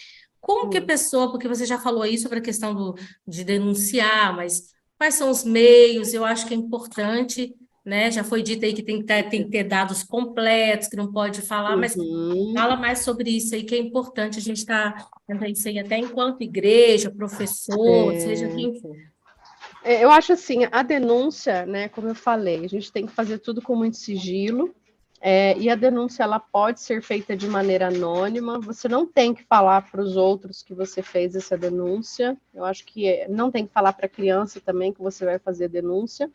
Como que a pessoa, porque você já falou aí sobre a questão de denunciar, mas quais são os meios? Eu acho que é importante, né? Já foi dito aí que tem que ter dados completos, que não pode falar, mas fala mais sobre isso aí, que é importante a gente estar tentando isso aí, até enquanto igreja, professor, seja quem for. Eu acho assim, a denúncia, né, como eu falei, a gente tem que fazer tudo com muito sigilo, e a denúncia ela pode ser feita de maneira anônima, você não tem que falar para os outros que você fez essa denúncia, eu acho que não tem que falar para a criança também que você vai fazer a denúncia,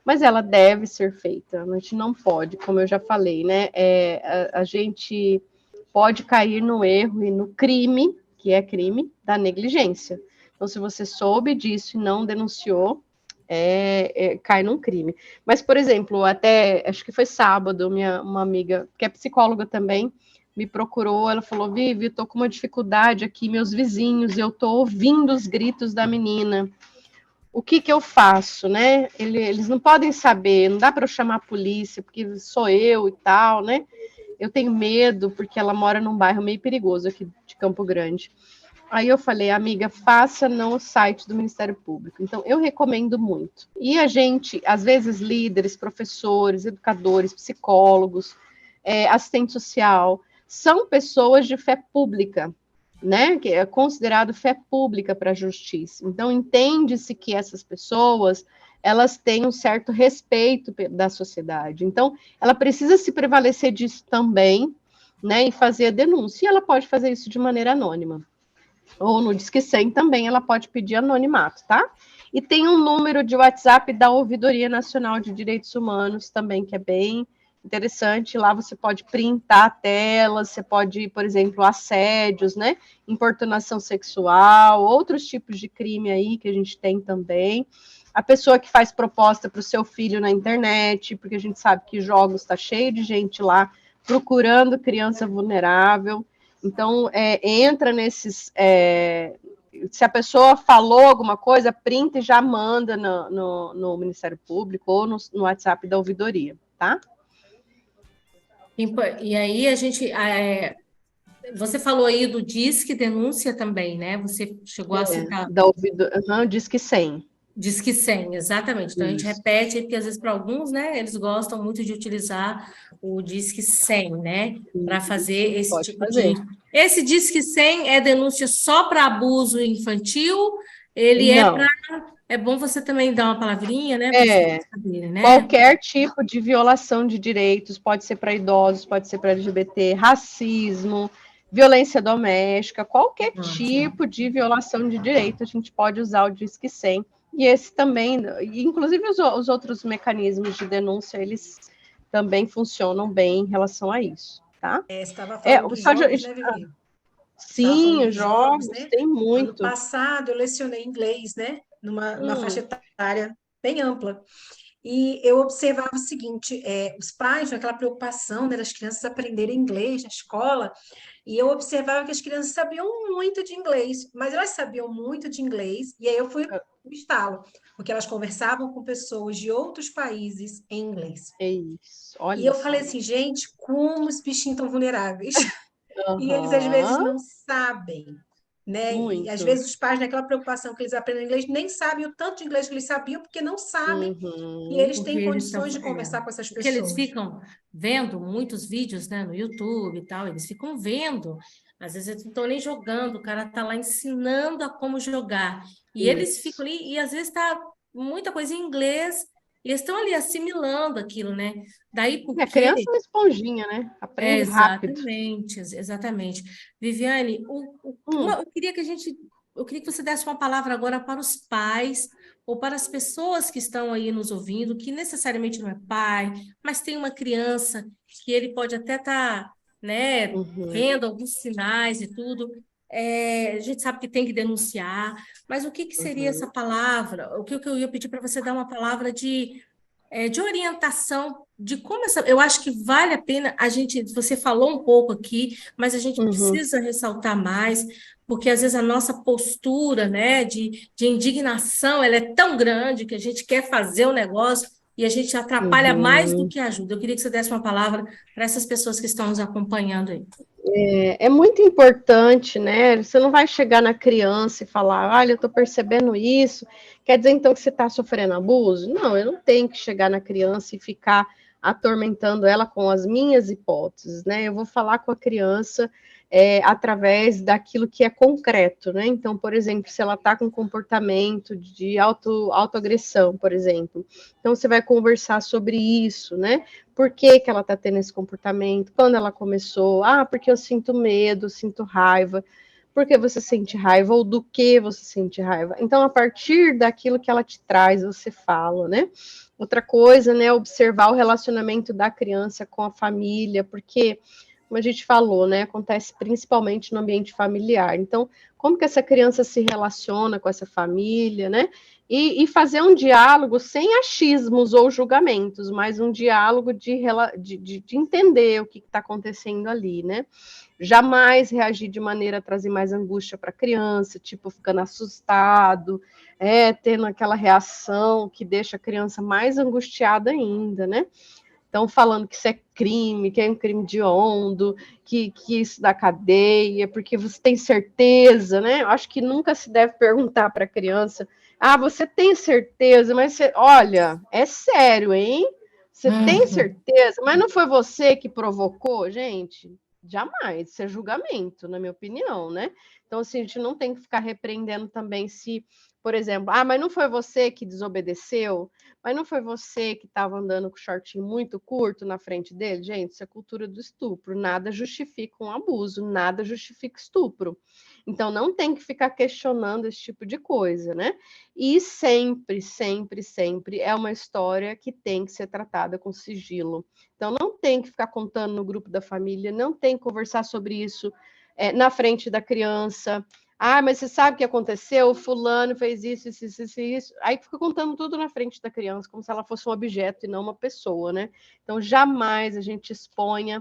mas ela deve ser feita, a gente não pode, como eu já falei, né, a gente pode cair no erro e no crime, que é crime, da negligência. Então, se você soube disso e não denunciou, cai num crime. Mas, por exemplo, até, acho que foi sábado, uma amiga, que é psicóloga também, me procurou, ela falou, Vivi, eu tô com uma dificuldade aqui, meus vizinhos, eu tô ouvindo os gritos da menina. O que eu faço, né? Eles não podem saber, não dá para eu chamar a polícia, porque sou eu e tal, né? Eu tenho medo, porque ela mora num bairro meio perigoso aqui de Campo Grande. Aí eu falei, amiga, faça no site do Ministério Público. Então, eu recomendo muito. E a gente, às vezes, líderes, professores, educadores, psicólogos, assistente social, são pessoas de fé pública, né? Que é considerado fé pública para a justiça. Então, entende-se que essas pessoas, elas têm um certo respeito da sociedade. Então, ela precisa se prevalecer disso também, né? E fazer a denúncia. E ela pode fazer isso de maneira anônima. Ou no Disque 100 também ela pode pedir anonimato, tá? E tem um número de WhatsApp da Ouvidoria Nacional de Direitos Humanos também, que é bem interessante. Lá você pode printar a tela, você pode, por exemplo, assédios, né? Importunação sexual, outros tipos de crime aí que a gente tem também. A pessoa que faz proposta para o seu filho na internet, porque a gente sabe que jogos está cheio de gente lá procurando criança vulnerável. Então, entra nesses... se a pessoa falou alguma coisa, printa e já manda no Ministério Público ou no WhatsApp da ouvidoria, tá? E aí a gente... você falou aí do Disque Denúncia também, né? Você chegou a citar... Disque 100. Disque 100, exatamente. Então, a gente repete aí, porque às vezes para alguns, né, eles gostam muito de utilizar o Disque 100, né, para fazer esse Pode tipo fazer. Esse Disque 100 é denúncia só para abuso infantil? Ele é para é bom você também dar uma palavrinha, né, para os É, pais saberem, né? qualquer tipo de violação de direitos, pode ser para idosos, pode ser para LGBT, racismo, violência doméstica, qualquer Ótimo. tipo de violação de direito, a gente pode usar o Disque 100. E esse também, inclusive os outros mecanismos de denúncia, eles também funcionam bem em relação a isso, tá? Você estava falando dos Só jogos, né, Vivi? Estava falando sim, os dos jogos, jogos, né? tem Ano muito. passado eu lecionei inglês, né? Numa faixa Hum, etária bem ampla. E eu observava o seguinte, os pais, naquela preocupação, né, das crianças aprenderem inglês na escola, e eu observava que as crianças sabiam muito de inglês, mas elas sabiam muito de inglês, e aí eu fui no estalo, porque elas conversavam com pessoas de outros países em inglês. é isso, E olha eu falei só. assim, gente, como os bichinhos estão vulneráveis. E eles às vezes Aham, não sabem, né? E às muito. vezes os pais, naquela preocupação que eles aprendem inglês, nem sabem o tanto de inglês que eles sabiam, porque não sabem que Uhum, eles Porque têm eles estão, condições de conversar com essas porque eles pessoas. ficam vendo muitos vídeos, né, no YouTube e tal, eles ficam vendo. Às vezes eles não estão nem jogando, o cara tá lá ensinando a como jogar. E eles ficam isso. ali, e às vezes tá muita coisa em inglês, e eles estão ali assimilando aquilo, né? Daí A criança é porque uma esponjinha, né? é, Aprende rápido. exatamente, exatamente. Viviane, Hum, eu queria que você desse uma palavra agora para os pais ou para as pessoas que estão aí nos ouvindo, que necessariamente não é pai, mas tem uma criança que ele pode até estar, né, uhum, vendo alguns sinais e tudo. É, a gente sabe que tem que denunciar, mas o que que seria essa uhum, palavra? O que eu ia pedir para você dar uma palavra de orientação de como essa. Eu acho que vale a pena a gente. Você falou um pouco aqui, mas a gente uhum, precisa ressaltar mais, porque às vezes a nossa postura, né, de indignação, ela é tão grande que a gente quer fazer o negócio e a gente atrapalha mais do uhum. que ajuda. Eu queria que você desse uma palavra para essas pessoas que estão nos acompanhando aí. É muito importante, né? Você não vai chegar na criança e falar, olha, eu estou percebendo isso, quer dizer então que você está sofrendo abuso? Não, eu não tenho que chegar na criança e ficar atormentando ela com as minhas hipóteses, né? Eu vou falar com a criança através daquilo que é concreto, né? Então, por exemplo, se ela está com comportamento de autoagressão, por exemplo, então você vai conversar sobre isso, né? Por que que ela está tendo esse comportamento, quando ela começou, porque eu sinto medo, sinto raiva, por que você sente raiva, ou do que você sente raiva. Então, a partir daquilo que ela te traz, você fala, né? Outra coisa, né, observar o relacionamento da criança com a família, porque, como a gente falou, né, acontece principalmente no ambiente familiar. Então, como que essa criança se relaciona com essa família, né? E fazer um diálogo sem achismos ou julgamentos, mas um diálogo de entender o que está acontecendo ali, né? Jamais reagir de maneira a trazer mais angústia para a criança, tipo ficando assustado, tendo aquela reação que deixa a criança mais angustiada ainda, né? Então, falando que isso é crime, que é um crime hediondo, que isso dá cadeia, porque você tem certeza, né? Eu acho que nunca se deve perguntar para a criança, você tem certeza, mas você, olha, é sério, hein? Você tem Uhum. certeza, mas não foi você que provocou, gente? Jamais, isso é julgamento, na minha opinião, né? Então, assim, a gente não tem que ficar repreendendo também se, por exemplo, mas não foi você que desobedeceu, mas não foi você que estava andando com o shortinho muito curto na frente dele? Gente, isso é cultura do estupro. Nada justifica um abuso, nada justifica estupro. Então, não tem que ficar questionando esse tipo de coisa, né? E sempre, sempre, sempre é uma história que tem que ser tratada com sigilo. Então, não tem que ficar contando no grupo da família, não tem que conversar sobre isso na frente da criança. Mas você sabe o que aconteceu? O fulano fez isso, isso, isso, isso, isso. Aí fica contando tudo na frente da criança, como se ela fosse um objeto e não uma pessoa, né? Então, jamais a gente expõe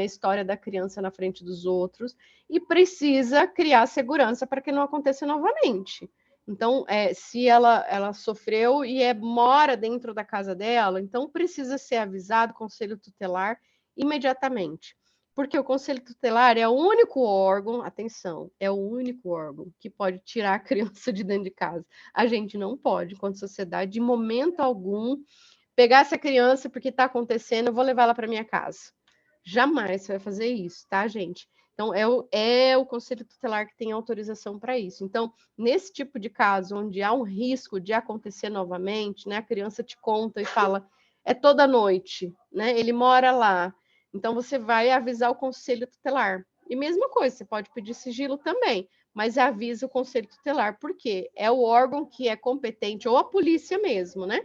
a história da criança na frente dos outros e precisa criar segurança para que não aconteça novamente. Então, se ela sofreu e mora dentro da casa dela, então precisa ser avisado o conselho tutelar imediatamente. Porque o conselho tutelar é o único órgão, atenção, é o único órgão que pode tirar a criança de dentro de casa. A gente não pode, enquanto sociedade, de momento algum, pegar essa criança porque está acontecendo, eu vou levar ela para minha casa. Jamais você vai fazer isso, tá, gente? Então, é o Conselho Tutelar que tem autorização para isso. Então, nesse tipo de caso, onde há um risco de acontecer novamente, né, a criança te conta e fala, é toda noite, né, ele mora lá, então você vai avisar o Conselho Tutelar. E mesma coisa, você pode pedir sigilo também, mas avisa o Conselho Tutelar, porque é o órgão que é competente, ou a polícia mesmo, né?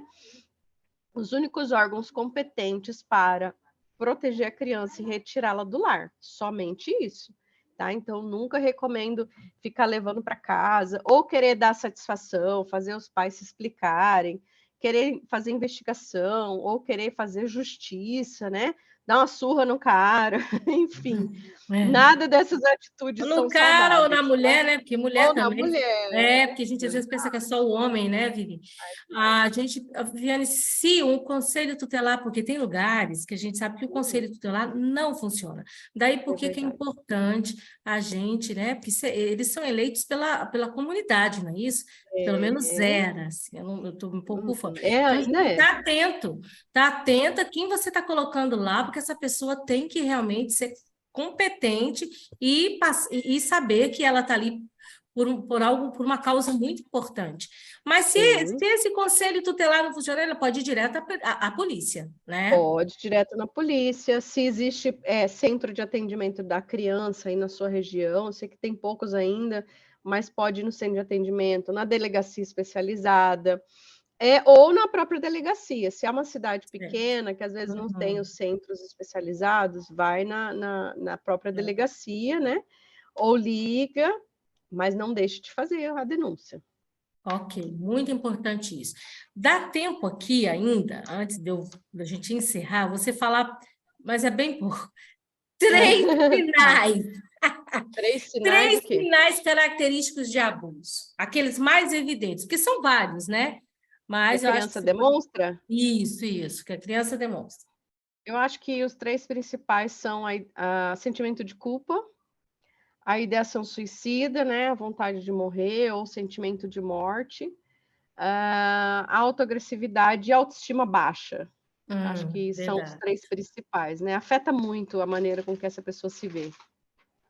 Os únicos órgãos competentes para proteger a criança e retirá-la do lar, somente isso, tá? Então, nunca recomendo ficar levando para casa, ou querer dar satisfação, fazer os pais se explicarem, querer fazer investigação, ou querer fazer justiça, né? Dar uma surra no cara, enfim, nada dessas atitudes No são cara ou na saudáveis. mulher, né? Porque mulher Ou na também. mulher. Porque a gente às vezes pensa que é só o homem, né, Vivi? Viviane, se um conselho tutelar, porque tem lugares que a gente sabe que o conselho tutelar não funciona. Daí por que é importante a gente, né? Porque eles são eleitos pela comunidade, não é isso? Pelo menos era, assim, eu estou um pouco fora. Então, a gente Ainda é. Está atenta a quem você está colocando lá, porque essa pessoa tem que realmente ser competente e saber que ela está ali por uma causa muito importante. Mas se esse conselho tutelar não funcionar, ela pode ir direto à polícia, né? Pode, direto na polícia. Se existe centro de atendimento da criança aí na sua região, eu sei que tem poucos ainda, mas pode ir no centro de atendimento, na delegacia especializada, ou na própria delegacia. Se é uma cidade pequena, que às vezes não tem os centros especializados, vai na própria delegacia, né? Ou liga, mas não deixe de fazer a denúncia. Ok, muito importante isso. Dá tempo aqui ainda, antes da gente encerrar, você falar, mas é bem pouco. 3 sinais. 3 sinais 3 sinais característicos de abuso. Aqueles mais evidentes, porque são vários, né? Mas a criança demonstra? Isso, que a criança demonstra. Eu acho que os 3 principais são a sentimento de culpa, a ideação suicida, né, a vontade de morrer ou sentimento de morte, a autoagressividade e a autoestima baixa. Acho que são os 3 principais, né? Afeta muito a maneira com que essa pessoa se vê.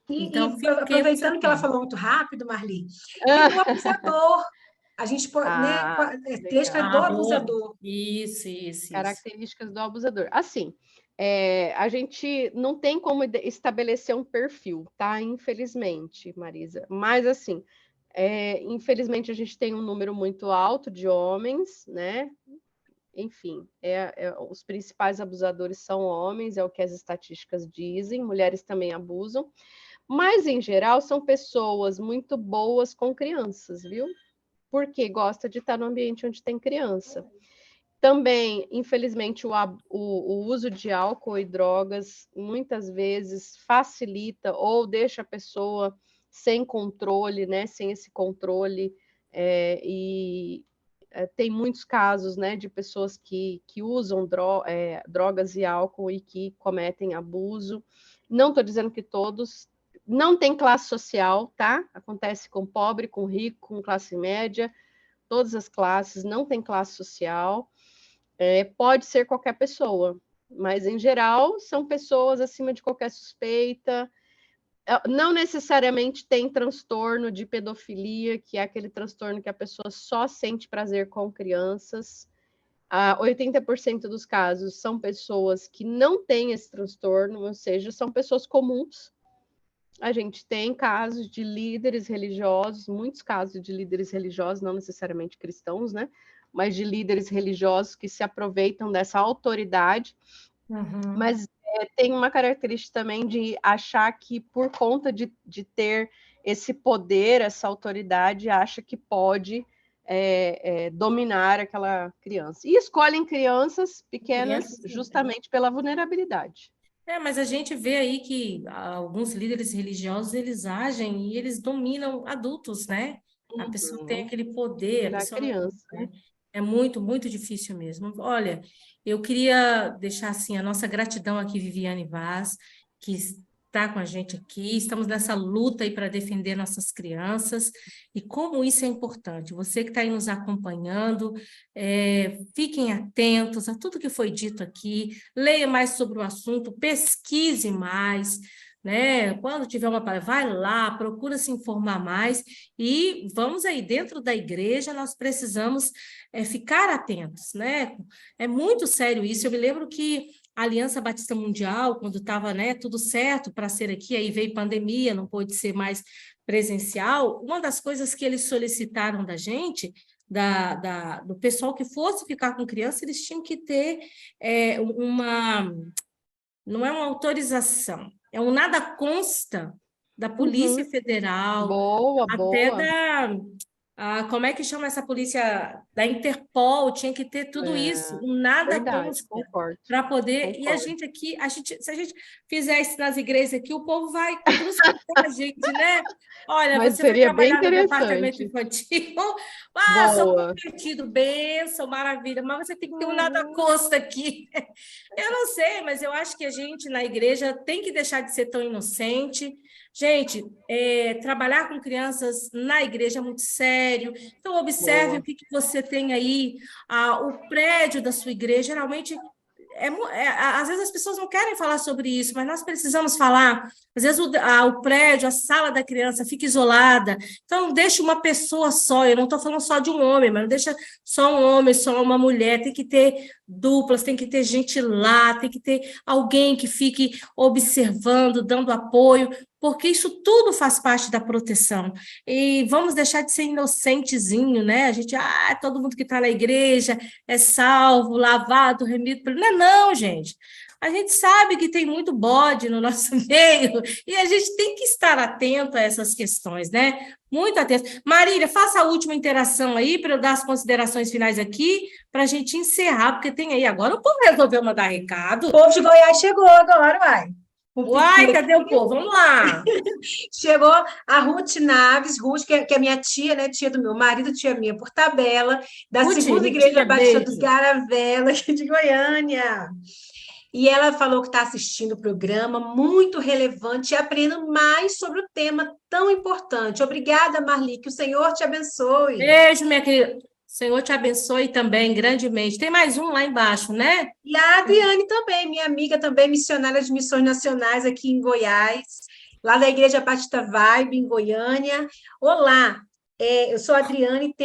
Então, aproveitando que ela falou muito rápido, Marli, tem o abusador. A gente pode, né? 3 do abusador. Isso. Características do abusador. Assim, a gente não tem como estabelecer um perfil, tá? Infelizmente, Marisa. Mas, assim, infelizmente, a gente tem um número muito alto de homens, né? Enfim, os principais abusadores são homens, é o que as estatísticas dizem, mulheres também abusam, mas, em geral, são pessoas muito boas com crianças, viu? Porque gosta de estar no ambiente onde tem criança. Também, infelizmente, o uso de álcool e drogas muitas vezes facilita ou deixa a pessoa sem controle, né? Sem esse controle, tem muitos casos, né, de pessoas que usam drogas e álcool e que cometem abuso. Não estou dizendo que todos. Não tem classe social, tá? Acontece com pobre, com rico, com classe média, todas as classes, não tem classe social. Pode ser qualquer pessoa, mas, em geral, são pessoas acima de qualquer suspeita. Não necessariamente tem transtorno de pedofilia, que é aquele transtorno que a pessoa só sente prazer com crianças. 80% dos casos são pessoas que não têm esse transtorno, ou seja, são pessoas comuns. A gente tem casos de líderes religiosos, muitos casos de líderes religiosos, não necessariamente cristãos, né? Mas de líderes religiosos que se aproveitam dessa autoridade. Mas tem uma característica também de achar que, por conta de ter esse poder, essa autoridade, acha que pode dominar aquela criança. E escolhem crianças pequenas justamente pela vulnerabilidade. Mas a gente vê aí que alguns líderes religiosos, eles agem e eles dominam adultos, né? A pessoa tem aquele poder. Da criança, né? É muito, muito difícil mesmo. Olha, eu queria deixar assim a nossa gratidão aqui, Viviane Vaz, que está com a gente aqui. Estamos nessa luta aí para defender nossas crianças e como isso é importante. Você que está aí nos acompanhando, fiquem atentos a tudo que foi dito aqui, leia mais sobre o assunto, pesquise mais, né? Quando tiver uma palestra, vai lá, procura se informar mais e vamos aí, dentro da igreja, nós precisamos ficar atentos, né? É muito sério isso. Eu me lembro que a Aliança Batista Mundial, quando estava, né, tudo certo para ser aqui, aí veio pandemia, não pôde ser mais presencial, uma das coisas que eles solicitaram da gente, do pessoal que fosse ficar com criança, eles tinham que ter não é uma autorização, é um nada consta da Polícia Federal, Boa, até boa. como é que chama essa polícia? Da Interpol, tinha que ter tudo isso, um nada Verdade, consta concordo. para poder. E a Concordo. gente aqui, se a gente fizer isso nas igrejas aqui, o povo vai crucificar a gente, né? Olha, Mas você vai seria bem trabalhar no departamento interessante. infantil. Ah, sou Boa. convertido, bênção, maravilha, mas você tem que ter um nada consta aqui. Eu não sei, mas eu acho que a gente na igreja tem que deixar de ser tão inocente. Gente, trabalhar com crianças na igreja é muito sério. Então, observe Boa. o que você tem aí. O prédio da sua igreja, geralmente, às vezes as pessoas não querem falar sobre isso, mas nós precisamos falar. Às vezes o prédio, a sala da criança fica isolada. Então, não deixa uma pessoa só. Eu não estou falando só de um homem, mas não deixa só um homem, só uma mulher. Tem que ter duplas, tem que ter gente lá, tem que ter alguém que fique observando, dando apoio, porque isso tudo faz parte da proteção. E vamos deixar de ser inocentezinho, né? A gente, todo mundo que está na igreja é salvo, lavado, remido. Não, gente. A gente sabe que tem muito bode no nosso meio e a gente tem que estar atento a essas questões, né? Muito atento. Marília, faça a última interação aí para eu dar as considerações finais aqui, para a gente encerrar, porque tem aí agora o povo resolveu mandar recado. O povo de Goiás chegou agora, uai. Uai, cadê o povo? Vamos lá. Chegou a Ruth Naves, Ruth, que é minha tia, né? Tia do meu marido, tia minha por tabela, da Ruth, segunda Ruth, igreja Batista beijo. dos Garavela, aqui de Goiânia. E ela falou que está assistindo o programa, muito relevante, e aprendendo mais sobre o tema tão importante. Obrigada, Marli, que o Senhor te abençoe. Beijo, minha querida. O Senhor te abençoe também, grandemente. Tem mais um lá embaixo, né? E a Adriane também, minha amiga também, missionária de missões nacionais aqui em Goiás, lá da Igreja Batista Vibe, em Goiânia. Olá, eu sou a Adriane,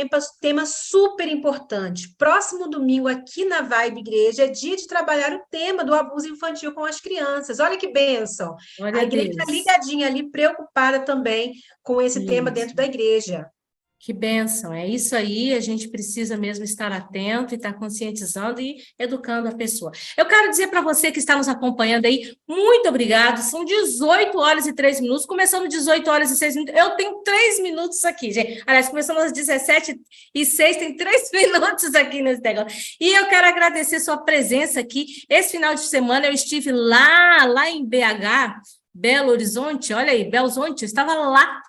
tema super importante. Próximo domingo, aqui na Vibe Igreja, é dia de trabalhar o tema do abuso infantil com as crianças. Olha que bênção! Glória A igreja está ligadinha ali, preocupada também com esse tema dentro da igreja. Que bênção, é isso aí, a gente precisa mesmo estar atento e estar conscientizando e educando a pessoa. Eu quero dizer para você que está nos acompanhando aí, muito obrigado, são 18 horas e 3 minutos, começando 18 horas e 6 minutos, eu tenho 3 minutos aqui, gente, aliás, começando às 17h06, tem 3 minutos aqui nesse negócio, e eu quero agradecer sua presença aqui, esse final de semana eu estive lá em BH, Belo Horizonte, olha aí, Belo Horizonte, eu estava lá,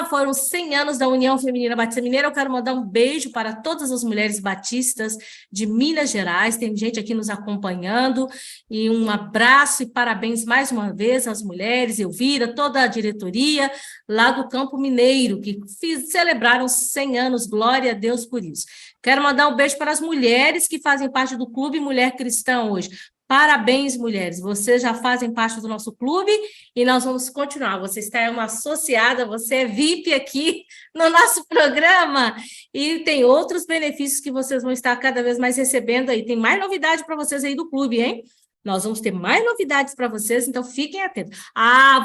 foram 100 anos da União Feminina Batista Mineira. Eu quero mandar um beijo para todas as mulheres batistas de Minas Gerais. Tem gente aqui nos acompanhando. E um abraço e parabéns mais uma vez às mulheres, Elvira, toda a diretoria lá do Campo Mineiro, que celebraram 100 anos. Glória a Deus por isso. Quero mandar um beijo para as mulheres que fazem parte do Clube Mulher Cristã hoje. Parabéns, mulheres, vocês já fazem parte do nosso clube e nós vamos continuar. Você está uma associada, você é VIP aqui no nosso programa e tem outros benefícios que vocês vão estar cada vez mais recebendo aí. Tem mais novidade para vocês aí do clube, hein? Nós vamos ter mais novidades para vocês, então fiquem atentos.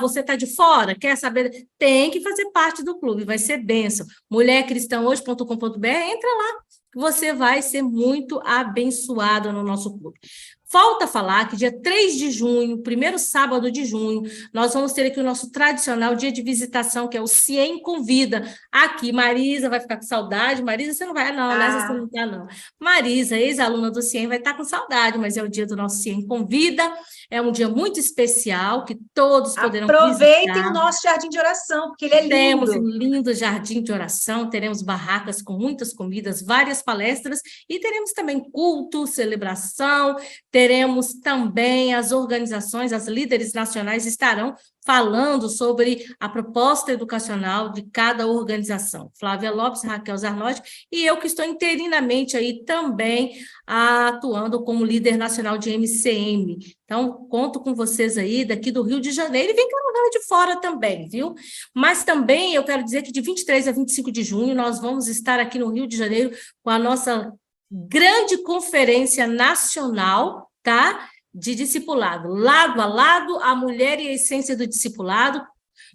Você está de fora? Quer saber? Tem que fazer parte do clube, vai ser bênção. mulhercristãohoje.com.br, entra lá, você vai ser muito abençoado no nosso clube. Falta falar que dia 3 de junho, primeiro sábado de junho, nós vamos ter aqui o nosso tradicional dia de visitação, que é o CIEM Convida. Aqui, Marisa vai ficar com saudade. Marisa, você não vai? Não, nessa você não está, não. Marisa, ex-aluna do CIEM, vai estar com saudade, mas é o dia do nosso CIEM Convida. É um dia muito especial, que todos poderão Aproveitem visitar. o nosso jardim de oração, porque ele é lindo. Temos um lindo jardim de oração, teremos barracas com muitas comidas, várias palestras, e teremos também culto, celebração, teremos teremos também as organizações, as líderes nacionais estarão falando sobre a proposta educacional de cada organização. Flávia Lopes, Raquel Zarnotti e eu que estou interinamente aí também atuando como líder nacional de MCM. Então, conto com vocês aí daqui do Rio de Janeiro e vem cá no Rio de Fora também, viu? Mas também eu quero dizer que de 23 a 25 de junho nós vamos estar aqui no Rio de Janeiro com a nossa grande conferência nacional, tá? De discipulado, lado a lado, a mulher e a essência do discipulado,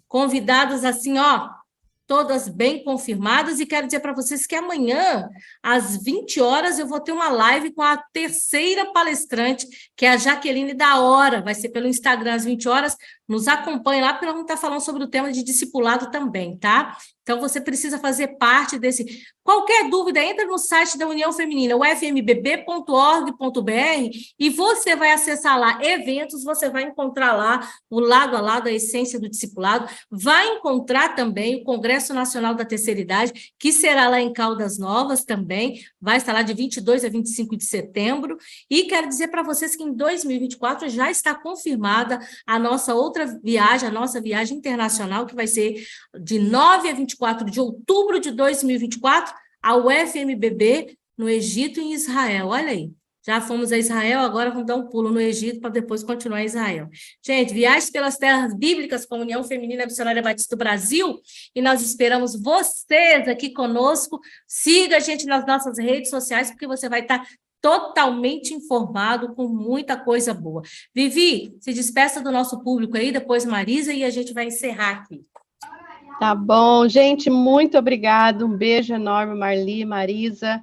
convidadas assim, ó, todas bem confirmadas, e quero dizer para vocês que amanhã, às 20 horas, eu vou ter uma live com a terceira palestrante, que é a Jaqueline da Hora, vai ser pelo Instagram às 20 horas, nos acompanhe lá, porque nós vamos estar falando sobre o tema de discipulado também, tá? Então, você precisa fazer parte desse... Qualquer dúvida, entra no site da União Feminina, ufmbb.org.br, e você vai acessar lá eventos, você vai encontrar lá o lado a lado, a essência do discipulado, vai encontrar também o Congresso Nacional da Terceira Idade, que será lá em Caldas Novas também, vai estar lá de 22 a 25 de setembro, e quero dizer para vocês que em 2024 já está confirmada a nossa outra viagem, a nossa viagem internacional, que vai ser de 9 a 24 de outubro de 2024, ao UFMBB, no Egito e em Israel. Olha aí, já fomos a Israel, agora vamos dar um pulo no Egito para depois continuar em Israel. Gente, viagem pelas terras bíblicas com a União Feminina Missionária Batista do Brasil, e nós esperamos vocês aqui conosco. Siga a gente nas nossas redes sociais, porque você vai estar totalmente informado com muita coisa boa. Vivi, se despeça do nosso público aí, depois Marisa, e a gente vai encerrar aqui. Tá bom, gente, muito obrigado, um beijo enorme, Marli, Marisa,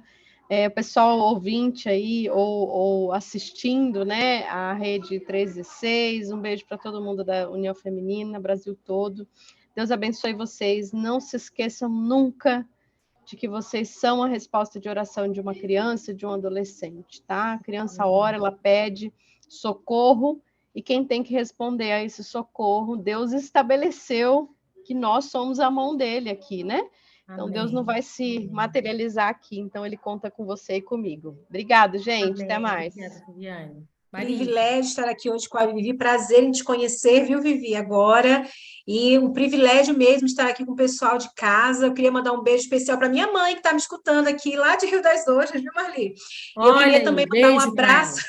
o pessoal ouvinte aí, ou assistindo, né, a Rede 316, um beijo para todo mundo da União Feminina, Brasil todo, Deus abençoe vocês, não se esqueçam nunca de que vocês são a resposta de oração de uma criança, de um adolescente, tá? A criança ora, ela pede socorro, e quem tem que responder a esse socorro, Deus estabeleceu que nós somos a mão dele aqui, né? Então, Deus não vai se materializar aqui, então ele conta com você e comigo. Obrigada, gente, até mais. Obrigada, Viviane. Privilégio estar aqui hoje com a Vivi, prazer em te conhecer, viu, Vivi, agora, e um privilégio mesmo estar aqui com o pessoal de casa. Eu queria mandar um beijo especial para minha mãe, que está me escutando aqui, lá de Rio das Ostras, viu, Marli? Eu queria também mandar um abraço,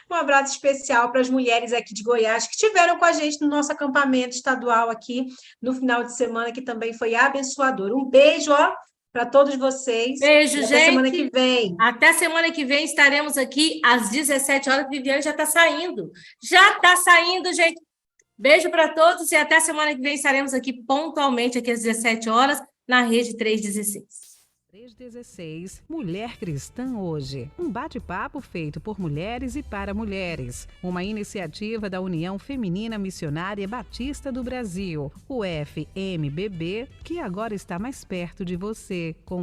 um abraço especial para as mulheres aqui de Goiás, que estiveram com a gente no nosso acampamento estadual aqui, no final de semana, que também foi abençoador. Um beijo, ó, para todos vocês. Beijo, gente. Até semana que vem. Até semana que vem estaremos aqui às 17 horas. Viviane já está saindo. Já está saindo, gente. Beijo para todos e até semana que vem estaremos aqui pontualmente aqui às 17 horas na Rede 316. 316, Mulher Cristã Hoje. Um bate-papo feito por mulheres e para mulheres. Uma iniciativa da União Feminina Missionária Batista do Brasil, o UFMBB, que agora está mais perto de você, com